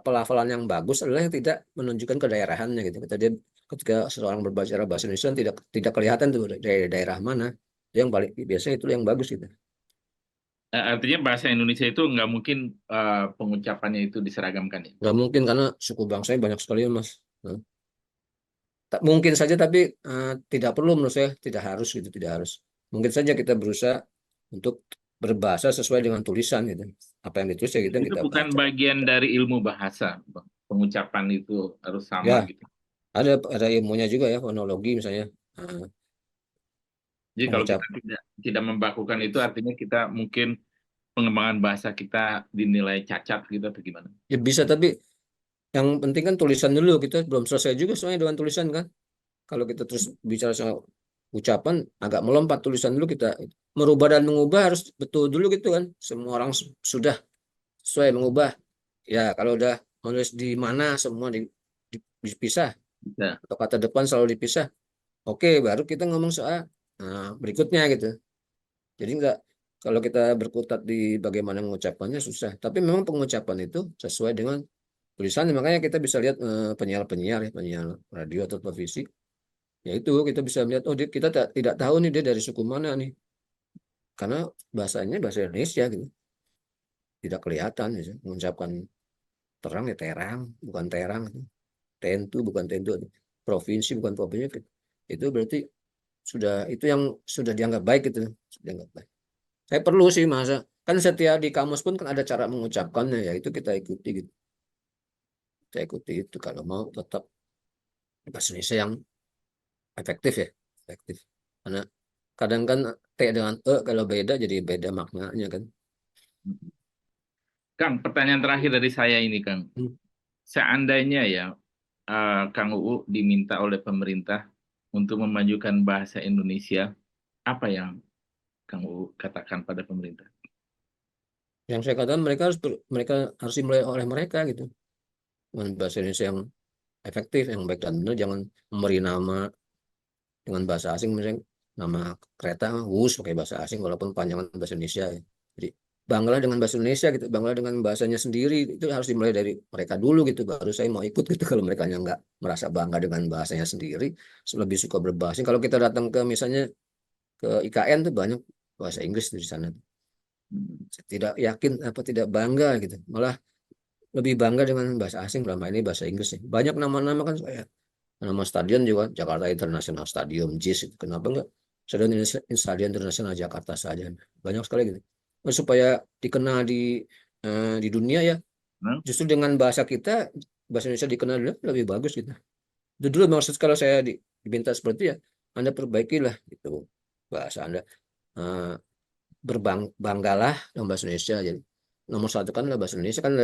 pelafalan yang bagus adalah yang tidak menunjukkan kedaerahannya gitu kita dia ketika seseorang berbicara bahasa Indonesia tidak kelihatan tuh dari daerah mana. Itu yang paling biasanya itu yang bagus gitu. Artinya bahasa Indonesia itu nggak mungkin pengucapannya itu diseragamkan ya. Nggak mungkin karena suku bangsanya banyak sekali Mas. Nah, mungkin saja tapi tidak perlu menurut saya, tidak harus gitu, tidak harus. Mungkin saja kita berusaha untuk berbahasa sesuai dengan tulisan gitu. Apa yang ditulis ya gitu yang Itu kita bukan baca. bagian dari ilmu bahasa, Bang. Pengucapan itu harus sama Ya, gitu. ada ilmunya juga ya, fonologi misalnya. Jadi kalau Pengucap kita tidak membakukan itu artinya kita mungkin pengembangan bahasa kita dinilai cacat gitu atau gimana? ya bisa, tapi yang penting kan tulisan dulu. Kita belum selesai juga soalnya dengan tulisan kan. Kalau kita terus bicara soal ucapan agak melompat, tulisan dulu, kita merubah dan mengubah harus betul dulu gitu kan. Semua orang sudah sesuai mengubah. Ya kalau udah menulis di mana semua dipisah Bisa. atau kata depan selalu dipisah. Oke, baru kita ngomong soal berikutnya gitu. Jadi enggak, kalau kita berkutat di bagaimana mengucapkannya susah. Tapi memang pengucapan itu sesuai dengan tulisan. Makanya kita bisa lihat penyiar-penyiar ya, penyiar radio atau televisi. Ya itu kita bisa melihat, oh kita tidak tahu nih dia dari suku mana nih. Karena bahasanya bahasa Indonesia gitu. Tidak kelihatan gitu. Mengucapkan terang ya terang, bukan terang. Tentu bukan tentu. Provinsi bukan provinsi. Itu berarti itu yang sudah dianggap baik gitu. Sudah dianggap baik. Saya perlu sih masa kan setiap di kamus pun kan ada cara mengucapkannya, ya itu kita ikuti gitu. Kita ikuti itu kalau mau tetap bahasa Indonesia yang efektif ya, efektif. Karena kadang kan T dengan E kalau beda jadi beda maknanya kan. Kang, pertanyaan terakhir dari saya ini, Kang. Hmm. Seandainya ya Kang UU diminta oleh pemerintah untuk memajukan bahasa Indonesia, apa yang Kang UU katakan pada pemerintah? Yang saya katakan mereka harus dimulai oleh mereka gitu. Dengan bahasa Indonesia yang efektif, yang baik dan benar, jangan memberi nama dengan bahasa asing, misalnya nama kereta Wus pakai bahasa asing walaupun panjangan bahasa Indonesia ya. Jadi banggalah dengan bahasa Indonesia gitu, banggalah dengan bahasanya sendiri. Itu harus dimulai dari mereka dulu gitu, baru saya mau ikut gitu. Kalau mereka nggak merasa bangga dengan bahasanya sendiri, lebih suka berbahasa. Kalau kita datang ke misalnya ke IKN tuh banyak bahasa Inggris di sana. Tidak yakin apa tidak bangga gitu, malah lebih bangga dengan bahasa asing, dalam hal ini bahasa Inggris. Banyak nama-nama kan, kayak nama stadion juga Jakarta International Stadium JIS itu. Kenapa enggak Stadion Internasional Jakarta saja? Banyak sekali gitu. Supaya dikenal di dunia ya. Justru dengan bahasa kita, bahasa Indonesia dikenal lebih bagus gitu. Itu dulu maksud kalau saya diminta seperti ya, Anda perbaikilah itu bahasa Anda. Berbanggalah dengan bahasa Indonesia. Jadi nomor satu kan bahasa Indonesia kan,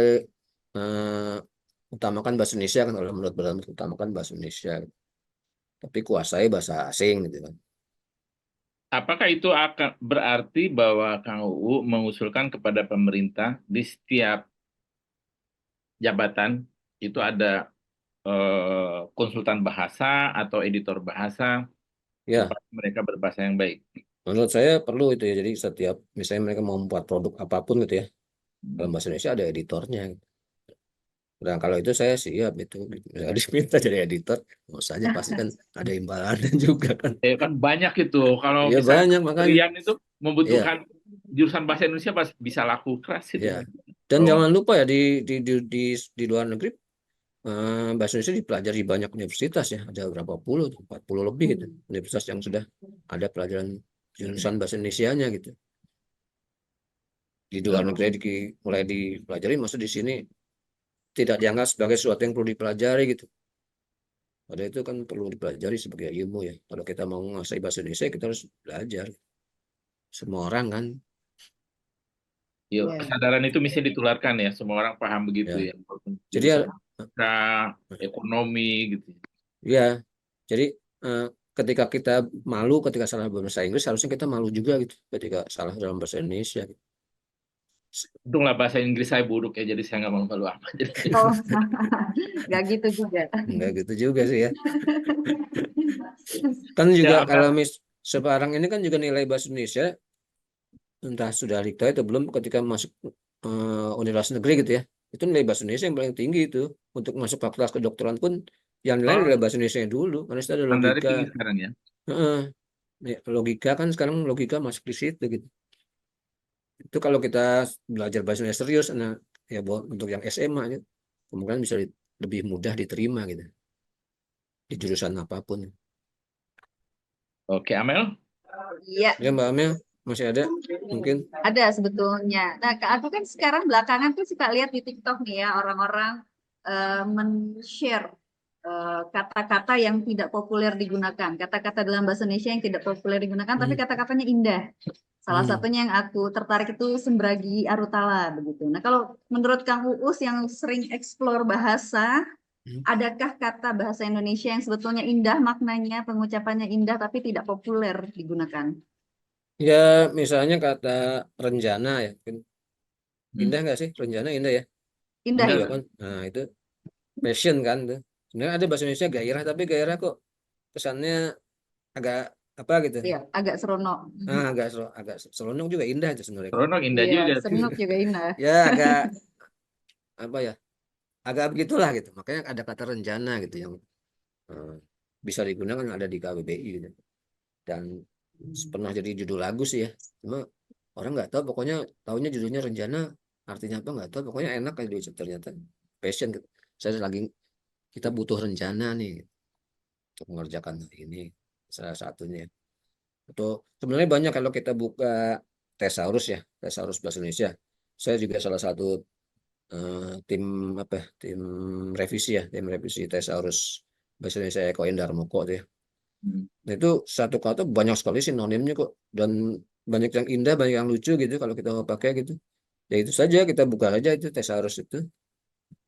utamakan bahasa Indonesia kan, kalau menurut Belanda utamakan bahasa Indonesia. Tapi kuasai bahasa asing gitu kan. Apakah itu akan berarti bahwa Kang UU mengusulkan kepada pemerintah di setiap jabatan itu ada konsultan bahasa atau editor bahasa Ya, supaya mereka berbahasa yang baik? menurut saya perlu itu ya. Jadi setiap misalnya mereka mau membuat produk apapun gitu ya, dalam bahasa Indonesia ada editornya gitu. Dan kalau itu saya siap itu. Misalnya diminta jadi editor, mau saja pasti kan ada imbalannya juga kan. Kan banyak itu. Kalau Iya misalnya banyak makanya. Rian itu Iya, membutuhkan jurusan bahasa Indonesia bisa laku keras itu. iya. Dan Kalau jangan lupa ya di luar negeri bahasa Indonesia dipelajari banyak universitas ya. Ada berapa puluh, 40 lebih gitu. Universitas yang sudah ada pelajaran jurusan bahasa Indonesianya gitu. Di luar negeri mulai dipelajari, maksud di sini tidak dianggap sebagai sesuatu yang perlu dipelajari gitu. Padahal itu kan perlu dipelajari sebagai ilmu ya. Kalau kita mau menguasai bahasa Indonesia, kita harus belajar. Semua orang kan. kesadaran itu mesti ditularkan ya. Semua orang paham begitu Ya. ya. Walaupun Jadi jurusan ekonomi gitu. ya, jadi ketika kita malu ketika salah bahasa Inggris, harusnya kita malu juga gitu ketika salah dalam bahasa Indonesia. Untunglah bahasa Inggris saya buruk ya, jadi saya nggak mau malu apa. Oh, nggak gitu juga. Enggak gitu juga sih ya. Kan juga kalau sekarang ini kan juga nilai bahasa Indonesia entah sudah diktahui atau belum, ketika masuk universitas negeri gitu ya, itu nilai bahasa Indonesia yang paling tinggi itu. Untuk masuk fakultas kedokteran pun Yang lain Oh, adalah bahasa Indonesia dulu, karena itu ada standarnya logika. tinggi sekarang ya. Heeh. Logika kan sekarang logika masuk di situ gitu. Itu kalau kita belajar bahasa Indonesia serius, nah ya untuk yang SMA gitu, kemungkinan bisa lebih mudah diterima gitu di jurusan apapun. Oke, Amel. Iya, Ya Mbak Amel masih ada mungkin. ada sebetulnya. Nah, aku kan sekarang belakangan tuh suka lihat di TikTok nih ya, orang-orang men-share kata-kata yang tidak populer digunakan, kata-kata dalam bahasa Indonesia yang tidak populer digunakan, tapi kata-katanya indah. Salah satunya yang aku tertarik itu Sembragi Arutala begitu. Nah, kalau menurut Kang Uus yang sering explore bahasa, adakah kata bahasa Indonesia yang sebetulnya indah maknanya, pengucapannya indah tapi tidak populer digunakan? Ya misalnya kata renjana ya, Hmm. indah nggak sih? Renjana indah ya. Indah Iya itu. kan? Nah itu passion kan tuh. Sebenarnya ada bahasa Indonesia gairah, tapi gairah kok kesannya agak apa gitu. Iya, agak seronok. Agak seronok juga indah itu sebenarnya kan. Rono indah Iya, juga. seronok juga indah. Ya agak apa ya? Agak begitulah gitu. Makanya ada kata rencana gitu yang eh, bisa digunakan ada di KBBI gitu. Dan pernah jadi judul lagu sih ya. Cuma orang nggak tahu, pokoknya tahunya judulnya rencana, artinya apa nggak tahu. Pokoknya enak aja diucap, ternyata passion gitu. Saya lagi kita butuh rencana nih untuk mengerjakan hal ini, salah satunya. Atau sebenarnya banyak kalau kita buka Thesaurus ya, Thesaurus Bahasa Indonesia. Saya juga salah satu tim apa ya, tim revisi Thesaurus Bahasa Indonesia Eko Darmoko tuh ya. Hmm. Nah, itu satu kata banyak sekali sinonimnya kok, dan banyak yang indah, banyak yang lucu gitu kalau kita mau pakai gitu. Ya itu saja, kita buka aja itu Thesaurus itu.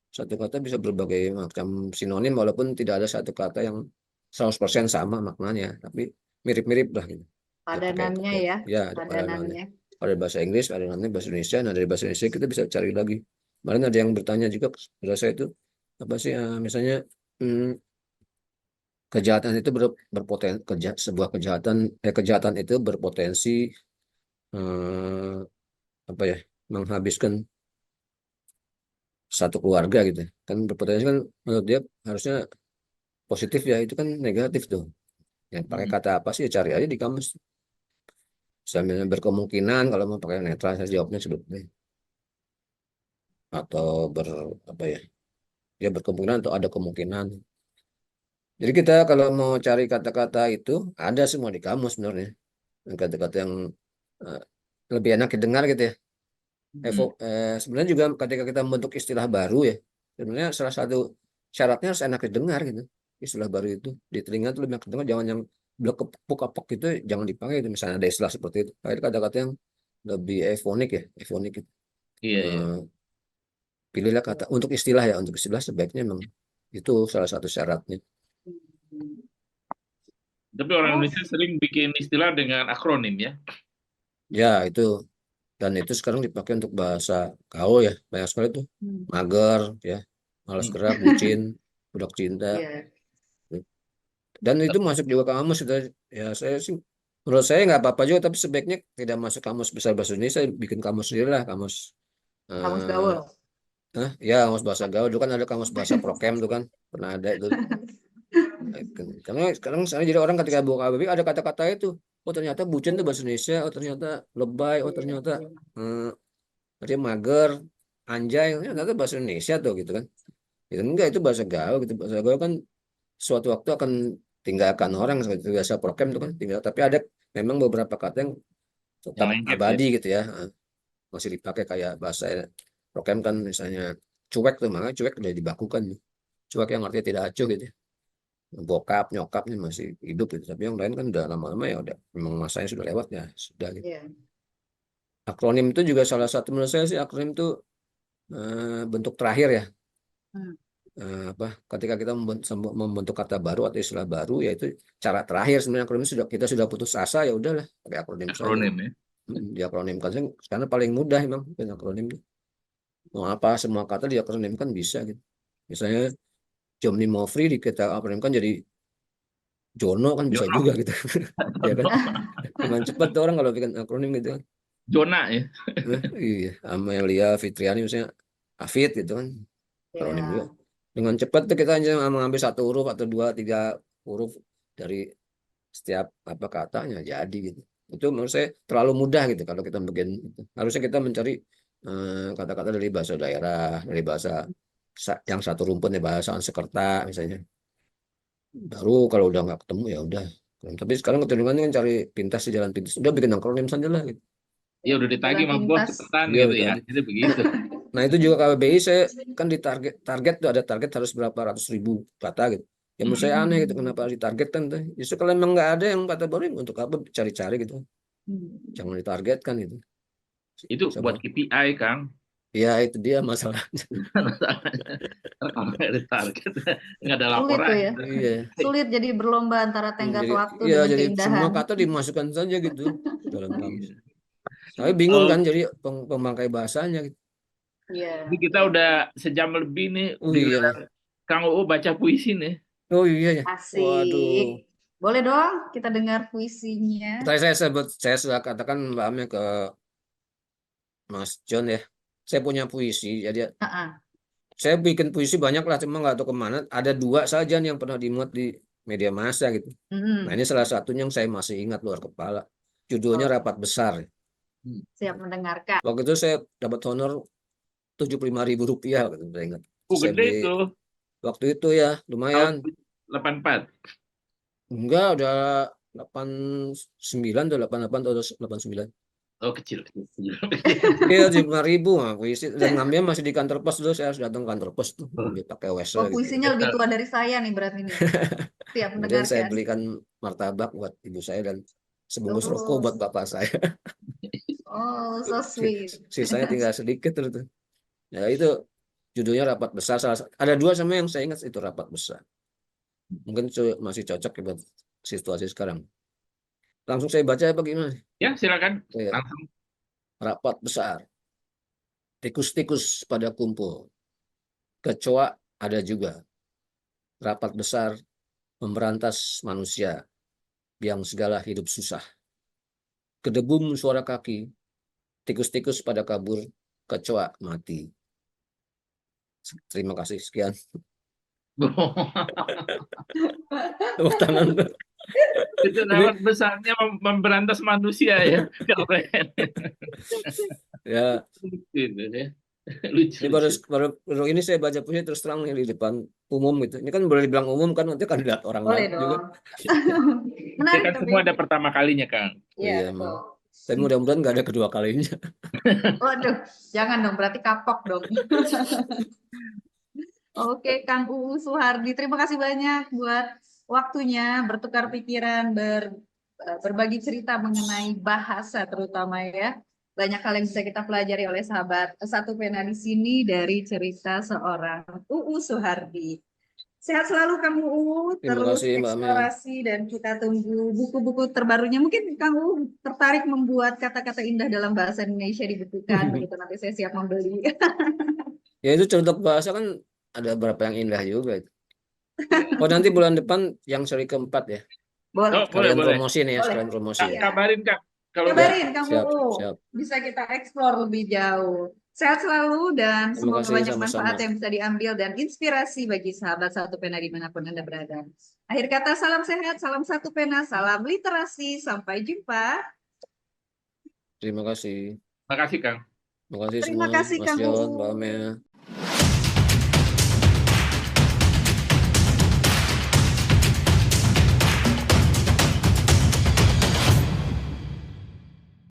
Satu kata bisa berbagai macam sinonim, walaupun tidak ada satu kata yang 100% sama maknanya, tapi mirip-mirip lah gitu. Ya pakai Padanannya ya, ya, ya ada padanannya. padanannya. Ada bahasa Inggris, padanannya bahasa Indonesia. Nah dari bahasa Indonesia kita bisa cari lagi. Kemarin ada yang bertanya juga kepada saya itu apa sih, misalnya hmm, kejahatan itu berpotensi sebuah kejahatan itu berpotensi eh, apa ya, menghabiskan satu keluarga gitu kan. Berpotensi kan menurut dia harusnya positif ya, itu kan negatif tuh. Yang pakai Hmm. kata apa sih, ya cari aja di kamus. Misalnya berkemungkinan, kalau mau pakai netral saya jawabnya sebetulnya, atau apa ya, ya berkemungkinan atau ada kemungkinan. Jadi kita kalau mau cari kata-kata itu ada semua di kamus sebenarnya. Dan kata-kata yang eh, lebih enak didengar gitu ya. Hmm. Sebenarnya juga ketika kita membentuk istilah baru ya, sebenarnya salah satu syaratnya harus enak didengar gitu. Istilah baru itu di telinga itu lebih enak didengar, jangan yang blekepuk-kapok gitu, jangan dipakai itu. Misalnya ada istilah seperti itu, kayak kata-kata yang lebih efonik ya, efonik gitu. Iya, iya. Eh, Pilihlah kata untuk istilah ya, untuk istilah sebaiknya memang itu salah satu syaratnya. Tapi orang Oh, Indonesia sering bikin istilah dengan akronim ya. Ya itu, dan itu sekarang dipakai untuk bahasa gaul ya, banyak sekali tuh. hmm, Mager ya, malas Hmm. gerak, bucin, budak cinta. iya. Dan itu masuk juga ke kamus itu. Ya saya sih, menurut saya nggak apa-apa juga, tapi sebaiknya tidak masuk kamus besar bahasa Indonesia, bikin kamus sendiri lah, kamus Kamus eh gaul. ya kamus bahasa gaul. Dulu kan ada kamus bahasa prokem tuh kan, pernah ada itu. Karena sekarang saya jadi orang ketika buka KBBI ada kata-kata itu, oh ternyata bucin itu bahasa Indonesia, oh ternyata lebay, oh ternyata dia mager, anjay, ternyata bahasa Indonesia tuh gitu kan. Itu enggak, itu bahasa gaul gitu. Bahasa gaul kan suatu waktu akan tinggalkan orang, seperti biasa prokem itu kan tinggal, tapi ada memang beberapa kata yang Yang tetap lengket ya. abadi gitu ya, masih dipakai kayak bahasa prokem kan, misalnya cuek tuh, makanya cuek udah dibakukan, cuek yang artinya tidak acuh gitu ya. Bokap nyokapnya masih hidup gitu, tapi yang lain kan udah lama-lama ya udah memang masanya sudah lewat ya sudah gitu. Iya. Akronim itu juga salah satu, menurut saya sih akronim itu bentuk terakhir ya. Hmm. Apa, ketika kita membentuk kata baru atau istilah baru, yaitu cara terakhir sebenarnya. Akronim kita sudah putus asa, ya udahlah pakai akronim saja. Akronim ya. Diakronimkan karena paling mudah memang dengan akronim. Mau apa, semua kata diakronimkan bisa gitu. Misalnya Jomni Mofri kita akronimkan jadi Jono kan bisa Jono. juga gitu. Ya kan, cuman cepat tuh orang kalau bikin akronim gitu kan. Jona ya. Iya, Amelia Fitriani misalnya Afid gitu kan, akronim juga. Iya. Dengan cepat tuh kita hanya mengambil satu huruf atau dua, tiga huruf dari setiap apa katanya jadi gitu. Itu menurut saya terlalu mudah gitu kalau kita bikin itu. Harusnya kita mencari kata-kata dari bahasa daerah, dari bahasa yang satu rumpun ya bahasa Sanskerta misalnya. Baru kalau udah nggak ketemu ya udah. Tapi sekarang kecenderungannya kan cari pintas di jalan pintas. Udah bikin akronim saja lah gitu. Ya udah ditagih Jalan sama bos pintas. cepetan Iya, gitu ya. tadi. Jadi begitu. Nah itu juga KBBI saya kan di target tuh ada target harus berapa ratus ribu kata gitu. Ya menurut saya aneh gitu kenapa ditargetkan tuh. Justru kalau emang nggak ada yang kata baru untuk apa cari-cari gitu. Jangan ditargetkan gitu. Itu Coba. buat KPI, Kang. Ya itu dia masalah. Kalau nggak ada target, nggak ada Sulit laporan. tuh ya. Iya. Sulit jadi berlomba antara tenggat Jadi, waktu iya, dengan jadi semua keindahan. kata dimasukkan saja gitu dalam kamus. Tapi bingung Oh, kan jadi pemangkai bahasanya gitu. Iya. Jadi kita udah sejam lebih nih. Oh iya nih. Kang UU baca puisi nih. Oh iya ya. Asik. Waduh. Boleh dong kita dengar puisinya. Tadi saya sudah katakan Mbak Ame ke Mas John ya. Saya punya puisi. Jadi saya bikin puisi banyak lah, cuma nggak tahu kemana. Ada dua saja nih yang pernah dimuat di media massa gitu. Nah ini salah satunya yang saya masih ingat luar kepala. Judulnya Rapat Besar. Siap mendengarkan. Waktu itu saya dapat honor 75.000 rupiah, gitu, saya ingat. Saya Gede beli tuh. waktu itu ya lumayan. Tahun 84. Enggak, udah 89 atau 88 atau 89. Oh kecil. Iya 75.000 puisi dan ngambilnya masih di kantor pos dulu. Saya harus datang ke kantor pos tuh ambil pakai Oh, wesel gitu. puisinya lebih tua dari saya nih berarti nih. Siap Kemudian saya mendengarkan. belikan martabak buat ibu saya dan sebungkus Oh. rokok buat bapak saya. Oh, so sweet. Sisanya tinggal sedikit terus tuh. Ya itu judulnya Rapat Besar. Ada dua sama yang saya ingat itu Rapat Besar. Mungkin masih cocok ya buat situasi sekarang. Langsung saya baca apa gimana? Ya silakan. Saya, Langsung. Rapat besar. Tikus-tikus pada kumpul. Kecoa ada juga. Rapat besar memberantas manusia yang segala hidup susah. Kedebum suara kaki. Tikus-tikus pada kabur. Kecoa mati. Terima kasih. Sekian. Tepuk tangan. Itu rapat besarnya memberantas manusia ya. Keren. Ya. Gitu ya. Lucu. Ini baru ini saya baca puisi terus terang nih di depan umum gitu. Ini kan boleh dibilang umum kan nanti kan lihat orang Boleh lain juga. dong. Menarik Kan tapi. semua ada pertama kalinya, Kang. Iya, Iya, emang. betul. Tapi mudah-mudahan nggak ada kedua kalinya. Waduh, jangan dong, berarti kapok dong. Oke, Kang UU Suhardi, terima kasih banyak buat waktunya, bertukar pikiran, berbagi cerita mengenai bahasa terutama ya. Banyak hal yang bisa kita pelajari oleh sahabat Satu Pena di sini dari cerita seorang UU Suhardi. Sehat selalu Kang UU, Terima terus kasih, Mbak Mel. eksplorasi dan kita tunggu buku-buku terbarunya. Mungkin Kang UU tertarik membuat kata-kata indah dalam bahasa Indonesia dibukukan, begitu nanti saya siap membeli. Ya itu contoh bahasa kan ada beberapa yang indah juga itu. Oh nanti bulan depan yang seri keempat ya. Boleh. Oh, Sekalian boleh. promosi nih ya, Boleh. sekalian promosi. Iya. Kabarin, Kak. Kalau Kabarin Kang siap, UU, siap. bisa kita eksplor lebih jauh. Sehat selalu dan Terima semoga kasih, banyak sama-sama. manfaat yang bisa diambil dan inspirasi bagi sahabat Satu Pena dimanapun Anda berada. Akhir kata salam sehat, salam Satu Pena, salam literasi, sampai jumpa. Terima kasih. Terima kasih, Kang. Terima kasih Terima semua, kasih, Mas Kang John, UU. Mbak Mel.